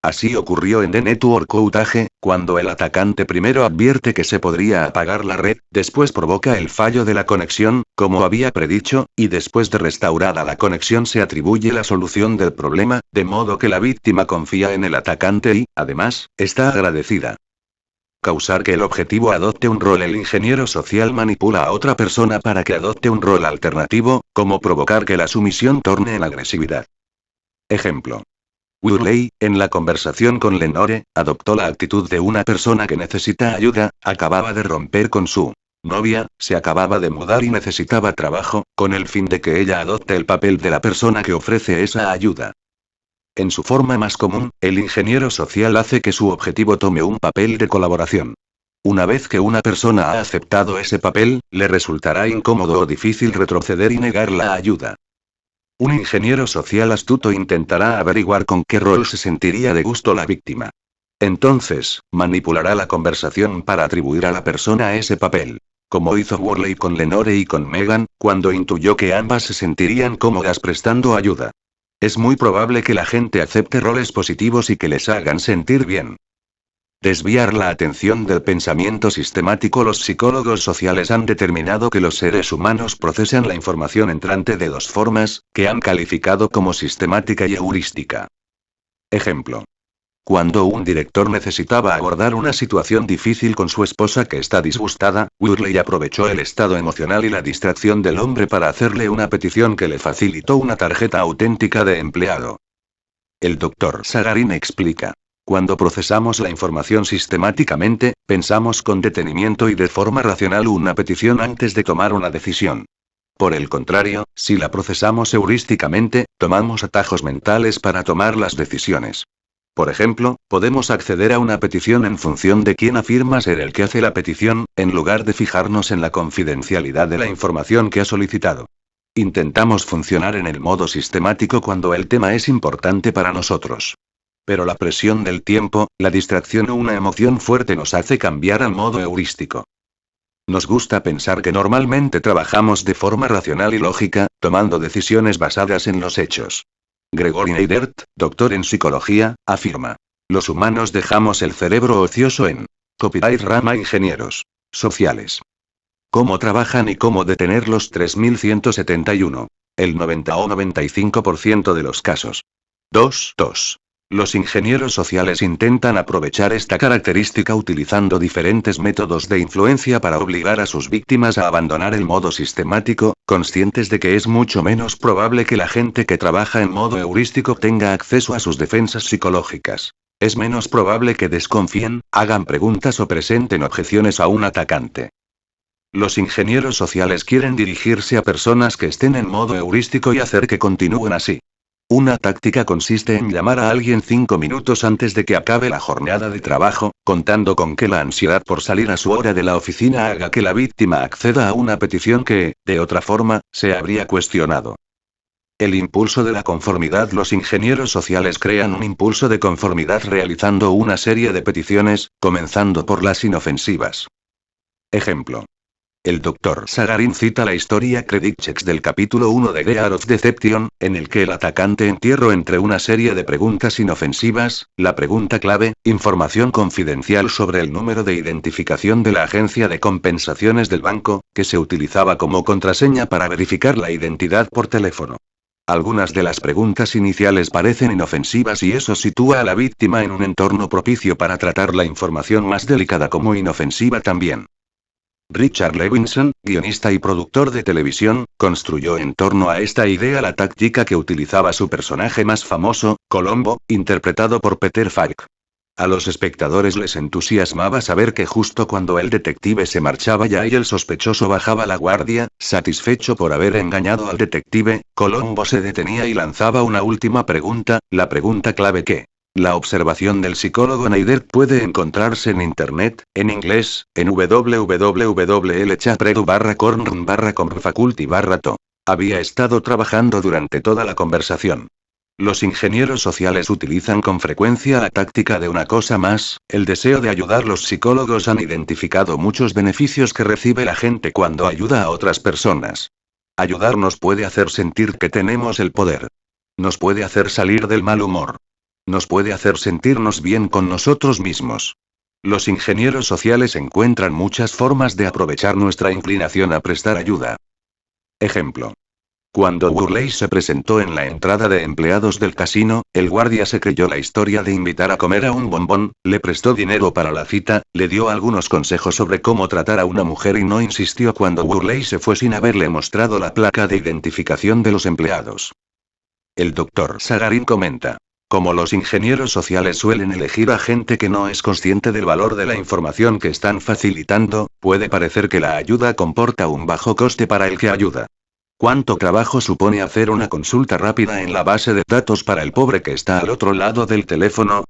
Así ocurrió en The Network Outage, cuando el atacante primero advierte que se podría apagar la red, después provoca el fallo de la conexión, como había predicho, y después de restaurada la conexión se atribuye la solución del problema, de modo que la víctima confía en el atacante y, además, está agradecida. Causar que el objetivo adopte un rol. El ingeniero social manipula a otra persona para que adopte un rol alternativo, como provocar que la sumisión torne en agresividad. Ejemplo. Worley, en la conversación con Lenore, adoptó la actitud de una persona que necesita ayuda, acababa de romper con su novia, se acababa de mudar y necesitaba trabajo, con el fin de que ella adopte el papel de la persona que ofrece esa ayuda. En su forma más común, el ingeniero social hace que su objetivo tome un papel de colaboración. Una vez que una persona ha aceptado ese papel, le resultará incómodo o difícil retroceder y negar la ayuda. Un ingeniero social astuto intentará averiguar con qué rol se sentiría de gusto la víctima. Entonces, manipulará la conversación para atribuir a la persona ese papel. Como hizo Worley con Lenore y con Megan, cuando intuyó que ambas se sentirían cómodas prestando ayuda. Es muy probable que la gente acepte roles positivos y que les hagan sentir bien. Desviar la atención del pensamiento sistemático. Los psicólogos sociales han determinado que los seres humanos procesan la información entrante de 2 formas, que han calificado como sistemática y heurística. Ejemplo. Cuando un director necesitaba abordar una situación difícil con su esposa que está disgustada, Worley aprovechó el estado emocional y la distracción del hombre para hacerle una petición que le facilitó una tarjeta auténtica de empleado. El Dr. Sagarin explica. Cuando procesamos la información sistemáticamente, pensamos con detenimiento y de forma racional una petición antes de tomar una decisión. Por el contrario, si la procesamos heurísticamente, tomamos atajos mentales para tomar las decisiones. Por ejemplo, podemos acceder a una petición en función de quién afirma ser el que hace la petición, en lugar de fijarnos en la confidencialidad de la información que ha solicitado. Intentamos funcionar en el modo sistemático cuando el tema es importante para nosotros. Pero la presión del tiempo, la distracción o una emoción fuerte nos hace cambiar al modo heurístico. Nos gusta pensar que normalmente trabajamos de forma racional y lógica, tomando decisiones basadas en los hechos. Gregory Neidert, doctor en psicología, afirma: los humanos dejamos el cerebro ocioso en Copyright Rama Ingenieros Sociales. ¿Cómo trabajan y cómo detenerlos? 3171. El 90 o 95% de los casos. 2. Los ingenieros sociales intentan aprovechar esta característica utilizando diferentes métodos de influencia para obligar a sus víctimas a abandonar el modo sistemático, conscientes de que es mucho menos probable que la gente que trabaja en modo heurístico tenga acceso a sus defensas psicológicas. Es menos probable que desconfíen, hagan preguntas o presenten objeciones a un atacante. Los ingenieros sociales quieren dirigirse a personas que estén en modo heurístico y hacer que continúen así. Una táctica consiste en llamar a alguien 5 minutos antes de que acabe la jornada de trabajo, contando con que la ansiedad por salir a su hora de la oficina haga que la víctima acceda a una petición que, de otra forma, se habría cuestionado. El impulso de la conformidad. Los ingenieros sociales crean un impulso de conformidad realizando una serie de peticiones, comenzando por las inofensivas. Ejemplo. El Dr. Sagarin cita la historia Credit Checks del capítulo 1 de The Art of Deception, en el que el atacante entierra entre una serie de preguntas inofensivas, la pregunta clave, información confidencial sobre el número de identificación de la agencia de compensaciones del banco, que se utilizaba como contraseña para verificar la identidad por teléfono. Algunas de las preguntas iniciales parecen inofensivas y eso sitúa a la víctima en un entorno propicio para tratar la información más delicada como inofensiva también. Richard Levinson, guionista y productor de televisión, construyó en torno a esta idea la táctica que utilizaba su personaje más famoso, Colombo, interpretado por Peter Falk. A los espectadores les entusiasmaba saber que justo cuando el detective se marchaba ya y el sospechoso bajaba la guardia, satisfecho por haber engañado al detective, Colombo se detenía y lanzaba una última pregunta, la pregunta clave que la observación del psicólogo Neidert puede encontrarse en internet, en inglés, en www.lchapredu.com/faculty/to. Había estado trabajando durante toda la conversación. Los ingenieros sociales utilizan con frecuencia la táctica de una cosa más, el deseo de ayudar. Los psicólogos han identificado muchos beneficios que recibe la gente cuando ayuda a otras personas. Ayudar nos puede hacer sentir que tenemos el poder. Nos puede hacer salir del mal humor. Nos puede hacer sentirnos bien con nosotros mismos. Los ingenieros sociales encuentran muchas formas de aprovechar nuestra inclinación a prestar ayuda. Ejemplo. Cuando Burley se presentó en la entrada de empleados del casino, el guardia se creyó la historia de invitar a comer a un bombón, le prestó dinero para la cita, le dio algunos consejos sobre cómo tratar a una mujer y no insistió cuando Burley se fue sin haberle mostrado la placa de identificación de los empleados. El Dr. Sagarin comenta. Como los ingenieros sociales suelen elegir a gente que no es consciente del valor de la información que están facilitando, puede parecer que la ayuda comporta un bajo coste para el que ayuda. ¿Cuánto trabajo supone hacer una consulta rápida en la base de datos para el pobre que está al otro lado del teléfono?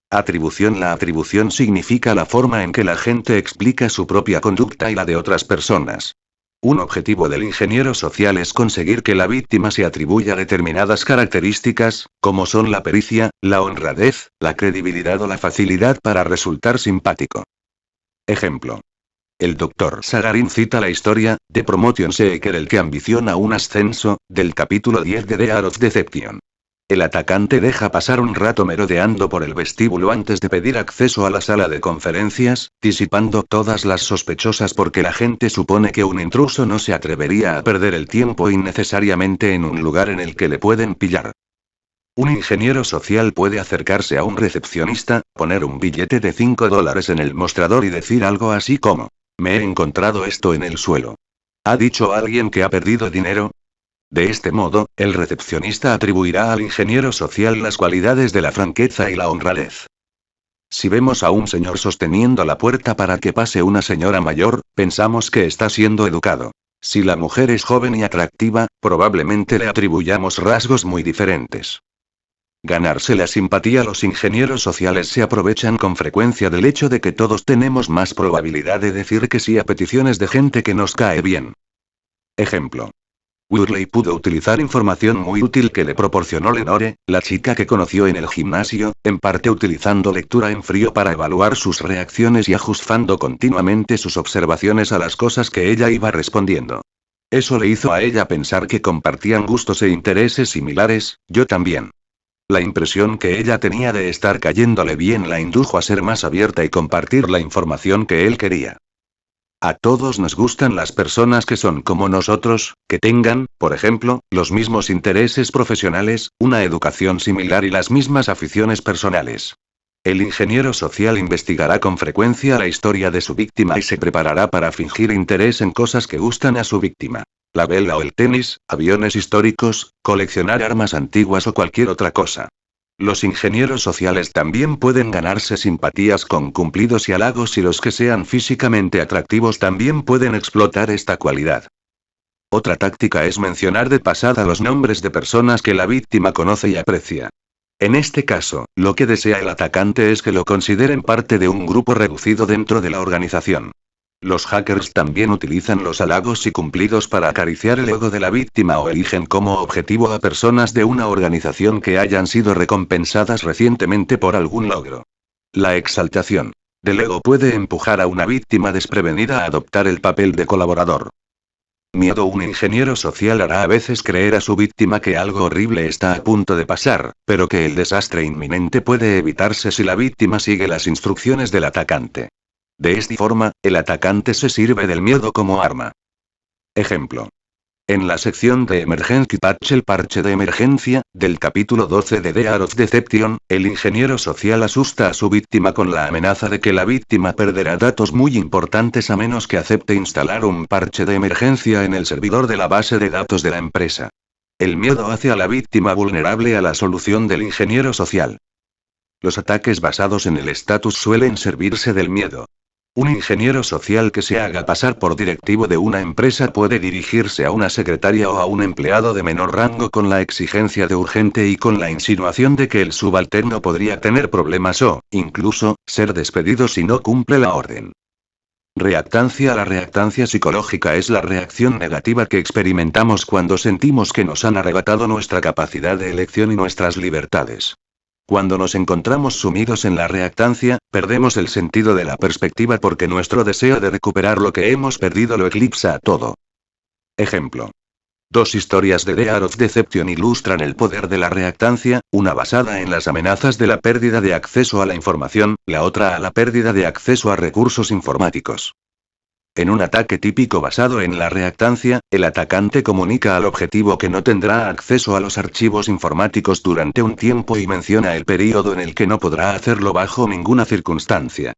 Atribución. La atribución significa la forma en que la gente explica su propia conducta y la de otras personas. Un objetivo del ingeniero social es conseguir que la víctima se atribuya determinadas características, como son la pericia, la honradez, la credibilidad o la facilidad para resultar simpático. Ejemplo. El Dr. Sagarin cita la historia, de Promotion Seeker, el que ambiciona un ascenso, del capítulo 10 de The Art of Deception. El atacante deja pasar un rato merodeando por el vestíbulo antes de pedir acceso a la sala de conferencias, disipando todas las sospechosas porque la gente supone que un intruso no se atrevería a perder el tiempo innecesariamente en un lugar en el que le pueden pillar. Un ingeniero social puede acercarse a un recepcionista, poner un billete de $5 en el mostrador y decir algo así como: me he encontrado esto en el suelo. ¿Ha dicho alguien que ha perdido dinero? De este modo, el recepcionista atribuirá al ingeniero social las cualidades de la franqueza y la honradez. Si vemos a un señor sosteniendo la puerta para que pase una señora mayor, pensamos que está siendo educado. Si la mujer es joven y atractiva, probablemente le atribuyamos rasgos muy diferentes. Ganarse la simpatía. Los ingenieros sociales se aprovechan con frecuencia del hecho de que todos tenemos más probabilidad de decir que sí a peticiones de gente que nos cae bien. Ejemplo. Whirley pudo utilizar información muy útil que le proporcionó Lenore, la chica que conoció en el gimnasio, en parte utilizando lectura en frío para evaluar sus reacciones y ajustando continuamente sus observaciones a las cosas que ella iba respondiendo. Eso le hizo a ella pensar que compartían gustos e intereses similares, yo también. La impresión que ella tenía de estar cayéndole bien la indujo a ser más abierta y compartir la información que él quería. A todos nos gustan las personas que son como nosotros, que tengan, por ejemplo, los mismos intereses profesionales, una educación similar y las mismas aficiones personales. El ingeniero social investigará con frecuencia la historia de su víctima y se preparará para fingir interés en cosas que gustan a su víctima. La vela o el tenis, aviones históricos, coleccionar armas antiguas o cualquier otra cosa. Los ingenieros sociales también pueden ganarse simpatías con cumplidos y halagos y los que sean físicamente atractivos también pueden explotar esta cualidad. Otra táctica es mencionar de pasada los nombres de personas que la víctima conoce y aprecia. En este caso, lo que desea el atacante es que lo consideren parte de un grupo reducido dentro de la organización. Los hackers también utilizan los halagos y cumplidos para acariciar el ego de la víctima o eligen como objetivo a personas de una organización que hayan sido recompensadas recientemente por algún logro. La exaltación del ego puede empujar a una víctima desprevenida a adoptar el papel de colaborador. Miedo. Un ingeniero social hará a veces creer a su víctima que algo horrible está a punto de pasar, pero que el desastre inminente puede evitarse si la víctima sigue las instrucciones del atacante. De esta forma, el atacante se sirve del miedo como arma. Ejemplo. En la sección de Emergency Patch, el parche de emergencia, del capítulo 12 de The Art of Deception, el ingeniero social asusta a su víctima con la amenaza de que la víctima perderá datos muy importantes a menos que acepte instalar un parche de emergencia en el servidor de la base de datos de la empresa. El miedo hace a la víctima vulnerable a la solución del ingeniero social. Los ataques basados en el estatus suelen servirse del miedo. Un ingeniero social que se haga pasar por directivo de una empresa puede dirigirse a una secretaria o a un empleado de menor rango con la exigencia de urgente y con la insinuación de que el subalterno podría tener problemas o, incluso, ser despedido si no cumple la orden. Reactancia. La reactancia psicológica es la reacción negativa que experimentamos cuando sentimos que nos han arrebatado nuestra capacidad de elección y nuestras libertades. Cuando nos encontramos sumidos en la reactancia, perdemos el sentido de la perspectiva porque nuestro deseo de recuperar lo que hemos perdido lo eclipsa a todo. Ejemplo. Dos historias de The Art of Deception ilustran el poder de la reactancia, una basada en las amenazas de la pérdida de acceso a la información, la otra a la pérdida de acceso a recursos informáticos. En un ataque típico basado en la reactancia, el atacante comunica al objetivo que no tendrá acceso a los archivos informáticos durante un tiempo y menciona el período en el que no podrá hacerlo bajo ninguna circunstancia.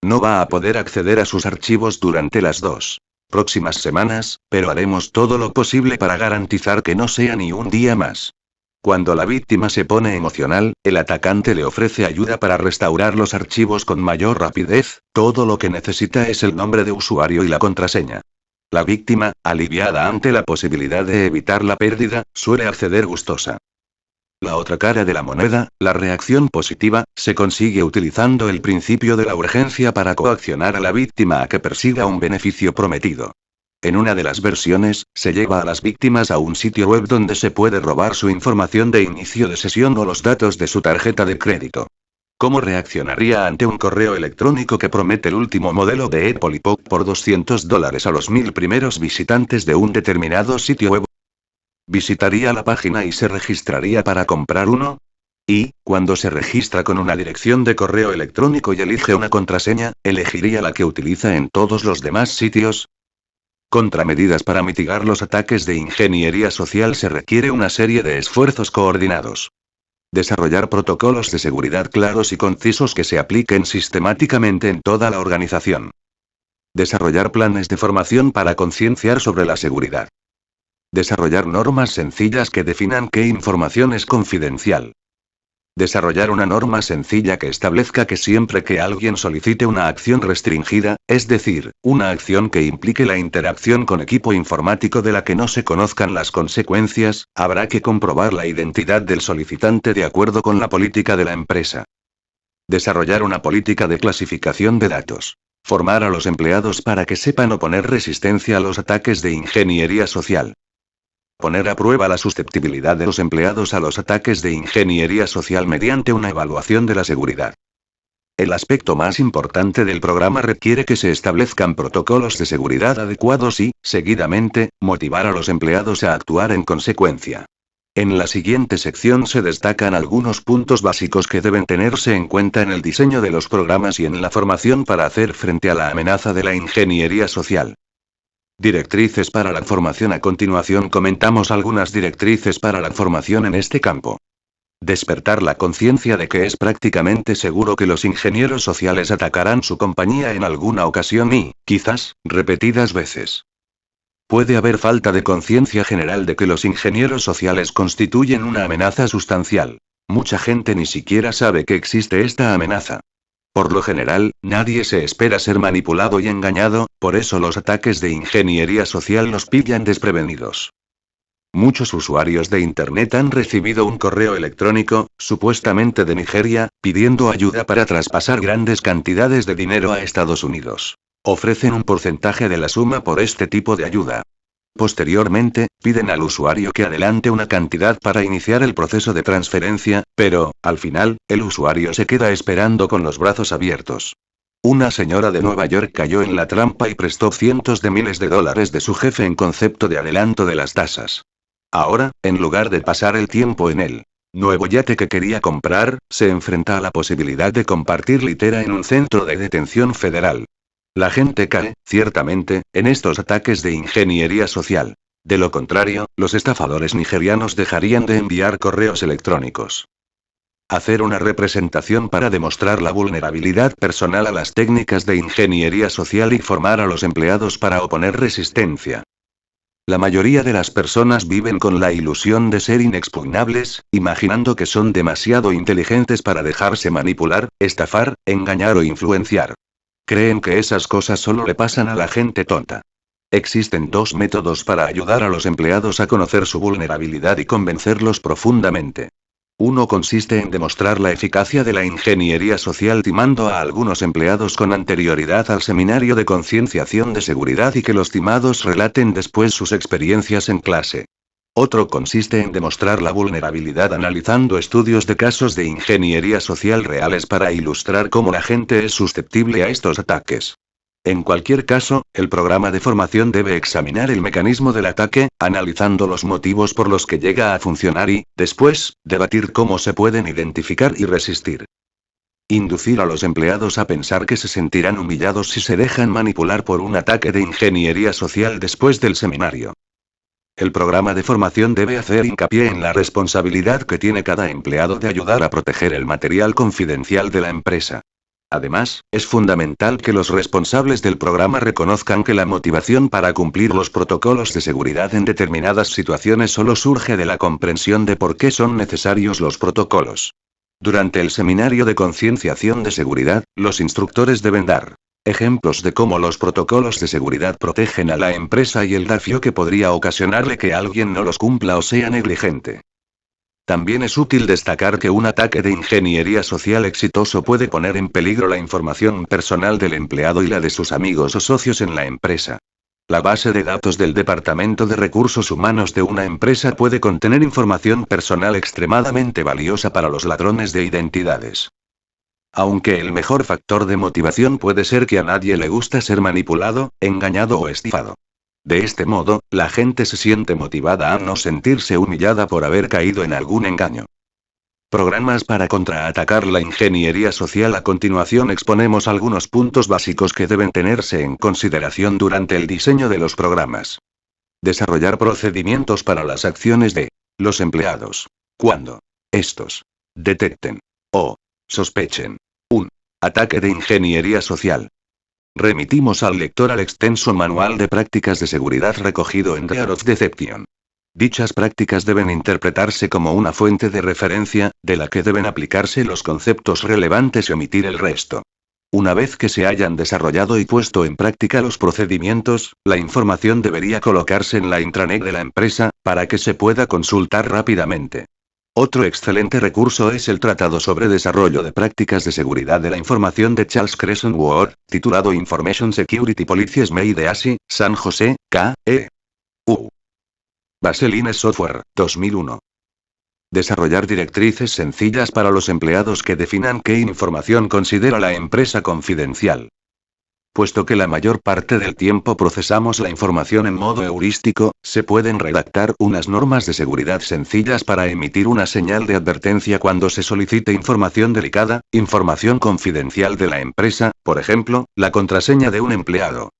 No va a poder acceder a sus archivos durante las 2 próximas semanas, pero haremos todo lo posible para garantizar que no sea ni un día más. Cuando la víctima se pone emocional, el atacante le ofrece ayuda para restaurar los archivos con mayor rapidez, todo lo que necesita es el nombre de usuario y la contraseña. La víctima, aliviada ante la posibilidad de evitar la pérdida, suele acceder gustosa. La otra cara de la moneda, la reacción positiva, se consigue utilizando el principio de la urgencia para coaccionar a la víctima a que persiga un beneficio prometido. En una de las versiones, se lleva a las víctimas a un sitio web donde se puede robar su información de inicio de sesión o los datos de su tarjeta de crédito. ¿Cómo reaccionaría ante un correo electrónico que promete el último modelo de Apple iPod por $200 a los 1000 primeros visitantes de un determinado sitio web? ¿Visitaría la página y se registraría para comprar uno? Y, cuando se registra con una dirección de correo electrónico y elige una contraseña, ¿elegiría la que utiliza en todos los demás sitios? Contramedidas. Para mitigar los ataques de ingeniería social se requiere una serie de esfuerzos coordinados. Desarrollar protocolos de seguridad claros y concisos que se apliquen sistemáticamente en toda la organización. Desarrollar planes de formación para concienciar sobre la seguridad. Desarrollar normas sencillas que definan qué información es confidencial. Desarrollar una norma sencilla que establezca que siempre que alguien solicite una acción restringida, es decir, una acción que implique la interacción con equipo informático de la que no se conozcan las consecuencias, habrá que comprobar la identidad del solicitante de acuerdo con la política de la empresa. Desarrollar una política de clasificación de datos. Formar a los empleados para que sepan oponer resistencia a los ataques de ingeniería social. Poner a prueba la susceptibilidad de los empleados a los ataques de ingeniería social mediante una evaluación de la seguridad. El aspecto más importante del programa requiere que se establezcan protocolos de seguridad adecuados y, seguidamente, motivar a los empleados a actuar en consecuencia. En la siguiente sección se destacan algunos puntos básicos que deben tenerse en cuenta en el diseño de los programas y en la formación para hacer frente a la amenaza de la ingeniería social. Directrices para la formación. A continuación comentamos algunas directrices para la formación en este campo. Despertar la conciencia de que es prácticamente seguro que los ingenieros sociales atacarán su compañía en alguna ocasión y, quizás, repetidas veces. Puede haber falta de conciencia general de que los ingenieros sociales constituyen una amenaza sustancial. Mucha gente ni siquiera sabe que existe esta amenaza. Por lo general, nadie se espera ser manipulado y engañado, por eso los ataques de ingeniería social los pillan desprevenidos. Muchos usuarios de Internet han recibido un correo electrónico, supuestamente de Nigeria, pidiendo ayuda para traspasar grandes cantidades de dinero a Estados Unidos. Ofrecen un porcentaje de la suma por este tipo de ayuda. Posteriormente, piden al usuario que adelante una cantidad para iniciar el proceso de transferencia, pero, al final, el usuario se queda esperando con los brazos abiertos. Una señora de Nueva York cayó en la trampa y prestó cientos de miles de dólares de su jefe en concepto de adelanto de las tasas. Ahora, en lugar de pasar el tiempo en el nuevo yate que quería comprar, se enfrenta a la posibilidad de compartir litera en un centro de detención federal. La gente cae, ciertamente, en estos ataques de ingeniería social. De lo contrario, los estafadores nigerianos dejarían de enviar correos electrónicos. Hacer una representación para demostrar la vulnerabilidad personal a las técnicas de ingeniería social y formar a los empleados para oponer resistencia. La mayoría de las personas viven con la ilusión de ser inexpugnables, imaginando que son demasiado inteligentes para dejarse manipular, estafar, engañar o influenciar. Creen que esas cosas solo le pasan a la gente tonta. Existen dos métodos para ayudar a los empleados a conocer su vulnerabilidad y convencerlos profundamente. Uno consiste en demostrar la eficacia de la ingeniería social timando a algunos empleados con anterioridad al seminario de concienciación de seguridad y que los timados relaten después sus experiencias en clase. Otro consiste en demostrar la vulnerabilidad analizando estudios de casos de ingeniería social reales para ilustrar cómo la gente es susceptible a estos ataques. En cualquier caso, el programa de formación debe examinar el mecanismo del ataque, analizando los motivos por los que llega a funcionar y, después, debatir cómo se pueden identificar y resistir. Inducir a los empleados a pensar que se sentirán humillados si se dejan manipular por un ataque de ingeniería social después del seminario. El programa de formación debe hacer hincapié en la responsabilidad que tiene cada empleado de ayudar a proteger el material confidencial de la empresa. Además, es fundamental que los responsables del programa reconozcan que la motivación para cumplir los protocolos de seguridad en determinadas situaciones solo surge de la comprensión de por qué son necesarios los protocolos. Durante el seminario de concienciación de seguridad, los instructores deben dar ejemplos de cómo los protocolos de seguridad protegen a la empresa y el daño que podría ocasionarle que alguien no los cumpla o sea negligente. También es útil destacar que un ataque de ingeniería social exitoso puede poner en peligro la información personal del empleado y la de sus amigos o socios en la empresa. La base de datos del Departamento de Recursos Humanos de una empresa puede contener información personal extremadamente valiosa para los ladrones de identidades. Aunque el mejor factor de motivación puede ser que a nadie le gusta ser manipulado, engañado o estafado. De este modo, la gente se siente motivada a no sentirse humillada por haber caído en algún engaño. Programas para contraatacar la ingeniería social. A continuación exponemos algunos puntos básicos que deben tenerse en consideración durante el diseño de los programas. Desarrollar procedimientos para las acciones de los empleados. Cuando estos detecten o sospechen un ataque de ingeniería social. Remitimos al lector al extenso manual de prácticas de seguridad recogido en Year of Deception. Dichas prácticas deben interpretarse como una fuente de referencia, de la que deben aplicarse los conceptos relevantes y omitir el resto. Una vez que se hayan desarrollado y puesto en práctica los procedimientos, la información debería colocarse en la intranet de la empresa, para que se pueda consultar rápidamente. Otro excelente recurso es el Tratado sobre Desarrollo de Prácticas de Seguridad de la Información de Charles Cresson Ward, titulado Information Security Policies Made Easy, San José, K.E.U. Vaseline Software, 2001. Desarrollar directrices sencillas para los empleados que definan qué información considera la empresa confidencial. Puesto que la mayor parte del tiempo procesamos la información en modo heurístico, se pueden redactar unas normas de seguridad sencillas para emitir una señal de advertencia cuando se solicite información delicada, información confidencial de la empresa, por ejemplo, la contraseña de un empleado.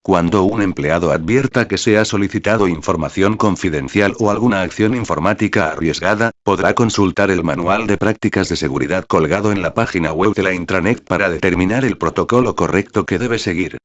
Cuando un empleado advierta que se ha solicitado información confidencial o alguna acción informática arriesgada, podrá consultar el manual de prácticas de seguridad colgado en la página web de la intranet para determinar el protocolo correcto que debe seguir.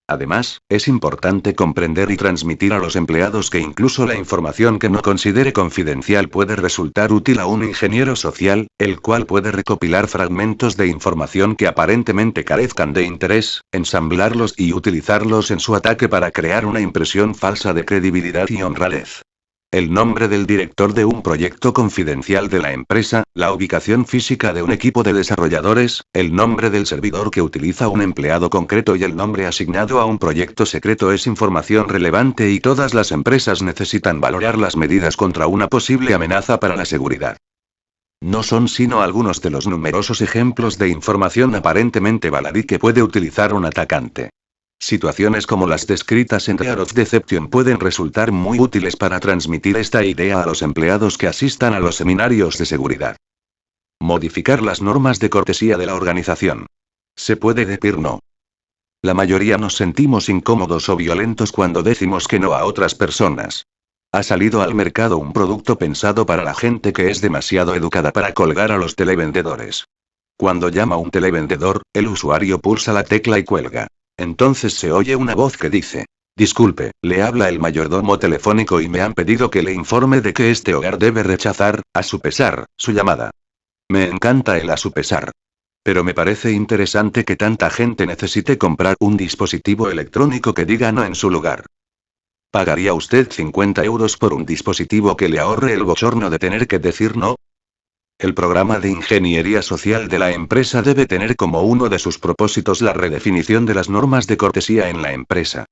Además, es importante comprender y transmitir a los empleados que incluso la información que no considere confidencial puede resultar útil a un ingeniero social, el cual puede recopilar fragmentos de información que aparentemente carezcan de interés, ensamblarlos y utilizarlos en su ataque para crear una impresión falsa de credibilidad y honradez. El nombre del director de un proyecto confidencial de la empresa, la ubicación física de un equipo de desarrolladores, el nombre del servidor que utiliza un empleado concreto y el nombre asignado a un proyecto secreto es información relevante y todas las empresas necesitan valorar las medidas contra una posible amenaza para la seguridad. No son sino algunos de los numerosos ejemplos de información aparentemente baladí que puede utilizar un atacante. Situaciones como las descritas en Year of Deception pueden resultar muy útiles para transmitir esta idea a los empleados que asistan a los seminarios de seguridad. Modificar las normas de cortesía de la organización. ¿Se puede decir no? La mayoría nos sentimos incómodos o violentos cuando decimos que no a otras personas. Ha salido al mercado un producto pensado para la gente que es demasiado educada para colgar a los televendedores. Cuando llama un televendedor, el usuario pulsa la tecla y cuelga. Entonces se oye una voz que dice: disculpe, le habla el mayordomo telefónico y me han pedido que le informe de que este hogar debe rechazar, a su pesar, su llamada. Me encanta el a su pesar. Pero me parece interesante que tanta gente necesite comprar un dispositivo electrónico que diga no en su lugar. ¿Pagaría usted 50 euros por un dispositivo que le ahorre el bochorno de tener que decir no? El programa de ingeniería social de la empresa debe tener como uno de sus propósitos la redefinición de las normas de cortesía en la empresa.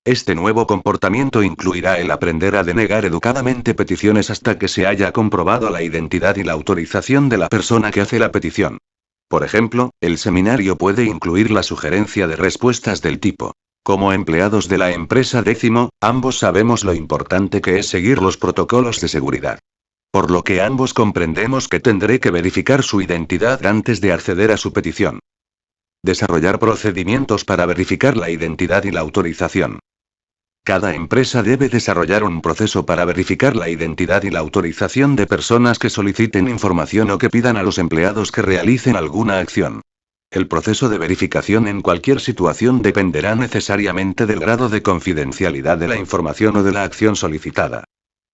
Este nuevo comportamiento incluirá el aprender a denegar educadamente peticiones hasta que se haya comprobado la identidad y la autorización de la persona que hace la petición. Por ejemplo, el seminario puede incluir la sugerencia de respuestas del tipo: como empleados de la empresa ambos sabemos lo importante que es seguir los protocolos de seguridad. Por lo que ambos comprendemos que tendré que verificar su identidad antes de acceder a su petición. Desarrollar procedimientos para verificar la identidad y la autorización. Cada empresa debe desarrollar un proceso para verificar la identidad y la autorización de personas que soliciten información o que pidan a los empleados que realicen alguna acción. El proceso de verificación en cualquier situación dependerá necesariamente del grado de confidencialidad de la información o de la acción solicitada.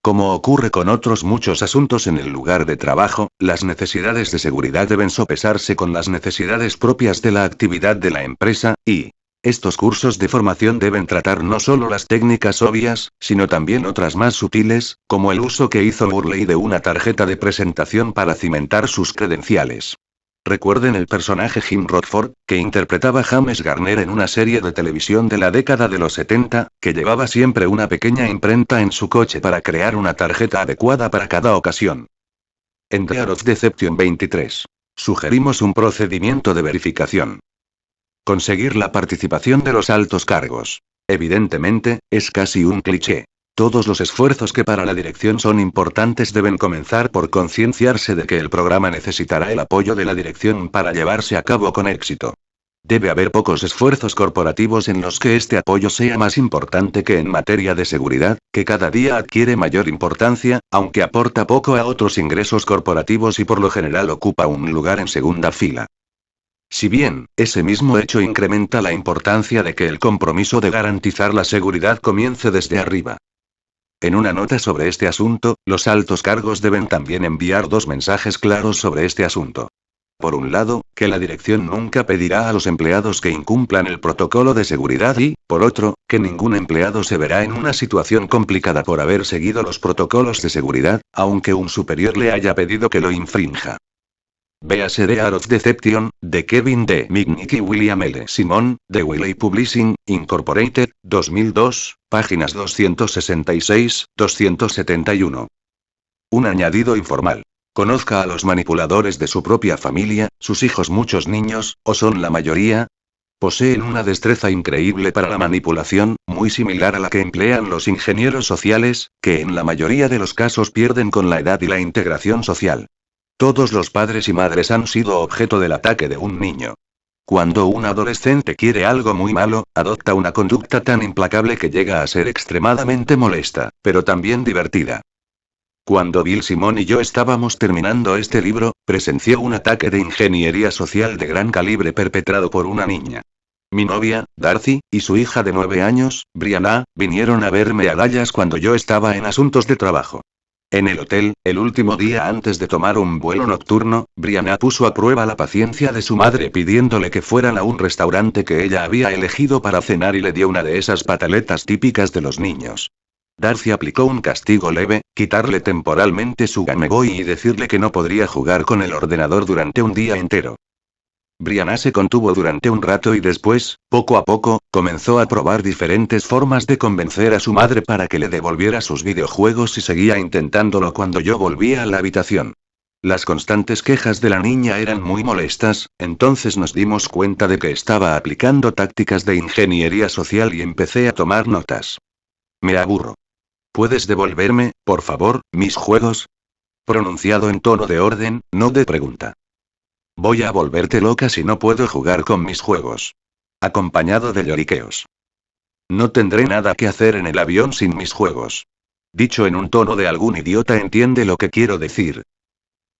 Como ocurre con otros muchos asuntos en el lugar de trabajo, las necesidades de seguridad deben sopesarse con las necesidades propias de la actividad de la empresa, y estos cursos de formación deben tratar no solo las técnicas obvias, sino también otras más sutiles, como el uso que hizo Burley de una tarjeta de presentación para cimentar sus credenciales. Recuerden el personaje Jim Rodford, que interpretaba James Garner en una serie de televisión de la década de los 70, que llevaba siempre una pequeña imprenta en su coche para crear una tarjeta adecuada para cada ocasión. En Year of Deception 23. Sugerimos un procedimiento de verificación. Conseguir la participación de los altos cargos. Evidentemente, es casi un cliché. Todos los esfuerzos que para la dirección son importantes deben comenzar por concienciarse de que el programa necesitará el apoyo de la dirección para llevarse a cabo con éxito. Debe haber pocos esfuerzos corporativos en los que este apoyo sea más importante que en materia de seguridad, que cada día adquiere mayor importancia, aunque aporta poco a otros ingresos corporativos y por lo general ocupa un lugar en segunda fila. Si bien, ese mismo hecho incrementa la importancia de que el compromiso de garantizar la seguridad comience desde arriba. En una nota sobre este asunto, los altos cargos deben también enviar dos mensajes claros sobre este asunto. Por un lado, que la dirección nunca pedirá a los empleados que incumplan el protocolo de seguridad y, por otro, que ningún empleado se verá en una situación complicada por haber seguido los protocolos de seguridad, aunque un superior le haya pedido que lo infrinja. Véase The Art of Deception, de Kevin D. Mitnick y William L. Simon, de Wiley Publishing, Incorporated, 2002, páginas 266-271. Un añadido informal. Conozca a los manipuladores de su propia familia, sus hijos muchos niños, o son la mayoría. Poseen una destreza increíble para la manipulación, muy similar a la que emplean los ingenieros sociales, que en la mayoría de los casos pierden con la edad y la integración social. Todos los padres y madres han sido objeto del ataque de un niño. Cuando un adolescente quiere algo muy malo, adopta una conducta tan implacable que llega a ser extremadamente molesta, pero también divertida. Cuando Bill Simon y yo estábamos terminando este libro, presenció un ataque de ingeniería social de gran calibre perpetrado por una niña. Mi novia, Darcy, y su hija de 9 años, Brianna, vinieron a verme a Dallas cuando yo estaba en asuntos de trabajo. En el hotel, el último día antes de tomar un vuelo nocturno, Brianna puso a prueba la paciencia de su madre pidiéndole que fueran a un restaurante que ella había elegido para cenar y le dio una de esas pataletas típicas de los niños. Darcy aplicó un castigo leve, quitarle temporalmente su Game Boy y decirle que no podría jugar con el ordenador durante un día entero. Brianna se contuvo durante un rato y después, poco a poco, comenzó a probar diferentes formas de convencer a su madre para que le devolviera sus videojuegos y seguía intentándolo cuando yo volvía a la habitación. Las constantes quejas de la niña eran muy molestas, entonces nos dimos cuenta de que estaba aplicando tácticas de ingeniería social y empecé a tomar notas. Me aburro. ¿Puedes devolverme, por favor, mis juegos? Pronunciado en tono de orden, no de pregunta. Voy a volverte loca si no puedo jugar con mis juegos. Acompañado de lloriqueos. No tendré nada que hacer en el avión sin mis juegos. Dicho en un tono de algún idiota entiende lo que quiero decir.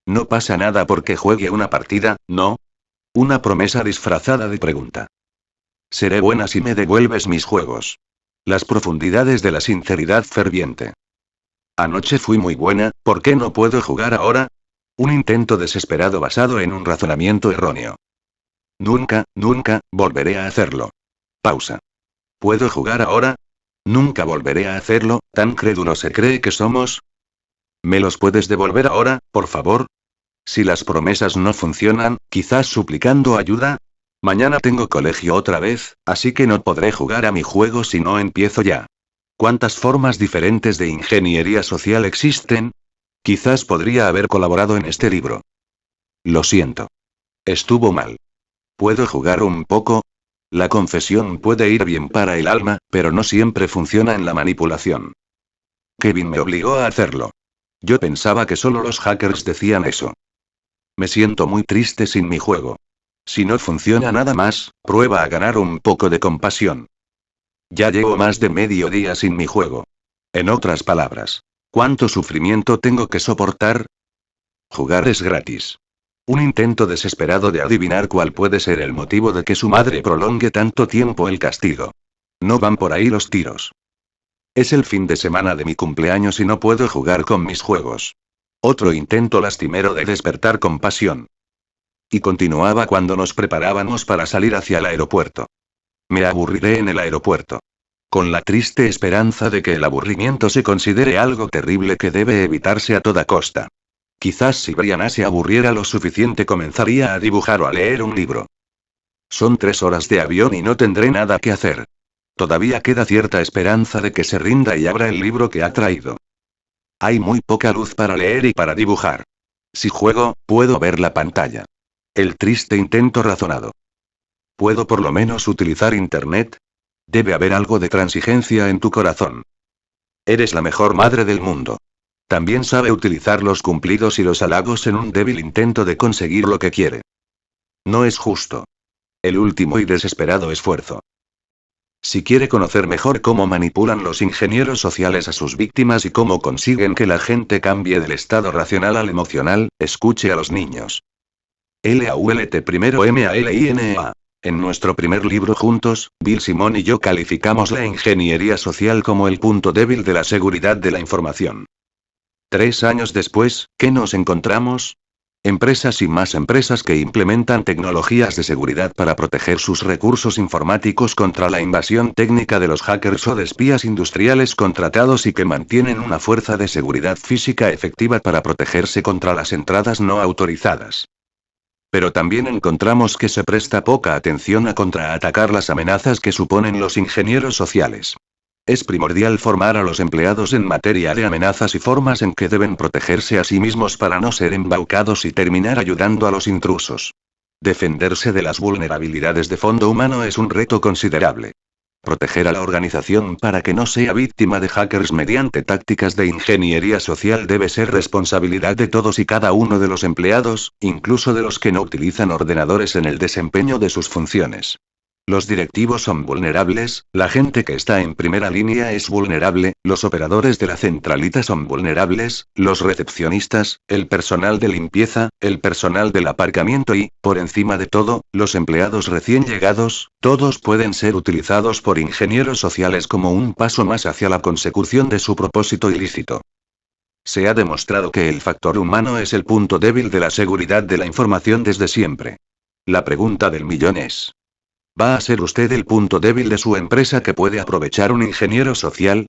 No pasa nada porque juegue una partida, ¿no? Una promesa disfrazada de pregunta. Seré buena si me devuelves mis juegos. Las profundidades de la sinceridad ferviente. Anoche fui muy buena, ¿por qué no puedo jugar ahora? Un intento desesperado basado en un razonamiento erróneo. Nunca, nunca, volveré a hacerlo. Pausa. ¿Puedo jugar ahora? Nunca volveré a hacerlo, ¿tan crédulo se cree que somos? ¿Me los puedes devolver ahora, por favor? Si las promesas no funcionan, quizás suplicando ayuda. Mañana tengo colegio otra vez, así que no podré jugar a mi juego si no empiezo ya. ¿Cuántas formas diferentes de ingeniería social existen? Quizás podría haber colaborado en este libro. Lo siento. Estuvo mal. ¿Puedo jugar un poco? La confesión puede ir bien para el alma, pero no siempre funciona en la manipulación. Kevin me obligó a hacerlo. Yo pensaba que solo los hackers decían eso. Me siento muy triste sin mi juego. Si no funciona nada más, prueba a ganar un poco de compasión. Ya llevo más de medio día sin mi juego. En otras palabras, ¿cuánto sufrimiento tengo que soportar? Jugar es gratis. Un intento desesperado de adivinar cuál puede ser el motivo de que su madre prolongue tanto tiempo el castigo. No van por ahí los tiros. Es el fin de semana de mi cumpleaños y no puedo jugar con mis juegos. Otro intento lastimero de despertar compasión. Y continuaba cuando nos preparábamos para salir hacia el aeropuerto. Me aburriré en el aeropuerto. Con la triste esperanza de que el aburrimiento se considere algo terrible que debe evitarse a toda costa. Quizás si Brianna se aburriera lo suficiente comenzaría a dibujar o a leer un libro. Son 3 horas de avión y no tendré nada que hacer. Todavía queda cierta esperanza de que se rinda y abra el libro que ha traído. Hay muy poca luz para leer y para dibujar. Si juego, puedo ver la pantalla. El triste intento razonado. ¿Puedo por lo menos utilizar Internet? Debe haber algo de transigencia en tu corazón. Eres la mejor madre del mundo. También sabe utilizar los cumplidos y los halagos en un débil intento de conseguir lo que quiere. No es justo. El último y desesperado esfuerzo. Si quiere conocer mejor cómo manipulan los ingenieros sociales a sus víctimas y cómo consiguen que la gente cambie del estado racional al emocional, escuche a los niños. LAULT primero MALINA. En nuestro primer libro juntos, Bill Simon y yo calificamos la ingeniería social como el punto débil de la seguridad de la información. 3 años después, ¿qué nos encontramos? Empresas y más empresas que implementan tecnologías de seguridad para proteger sus recursos informáticos contra la invasión técnica de los hackers o de espías industriales contratados y que mantienen una fuerza de seguridad física efectiva para protegerse contra las entradas no autorizadas. Pero también encontramos que se presta poca atención a contraatacar las amenazas que suponen los ingenieros sociales. Es primordial formar a los empleados en materia de amenazas y formas en que deben protegerse a sí mismos para no ser embaucados y terminar ayudando a los intrusos. Defenderse de las vulnerabilidades de fondo humano es un reto considerable. Proteger a la organización para que no sea víctima de hackers mediante tácticas de ingeniería social debe ser responsabilidad de todos y cada uno de los empleados, incluso de los que no utilizan ordenadores en el desempeño de sus funciones. Los directivos son vulnerables, la gente que está en primera línea es vulnerable, los operadores de la centralita son vulnerables, los recepcionistas, el personal de limpieza, el personal del aparcamiento y, por encima de todo, los empleados recién llegados, todos pueden ser utilizados por ingenieros sociales como un paso más hacia la consecución de su propósito ilícito. Se ha demostrado que el factor humano es el punto débil de la seguridad de la información desde siempre. La pregunta del millón es: ¿va a ser usted el punto débil de su empresa que puede aprovechar un ingeniero social?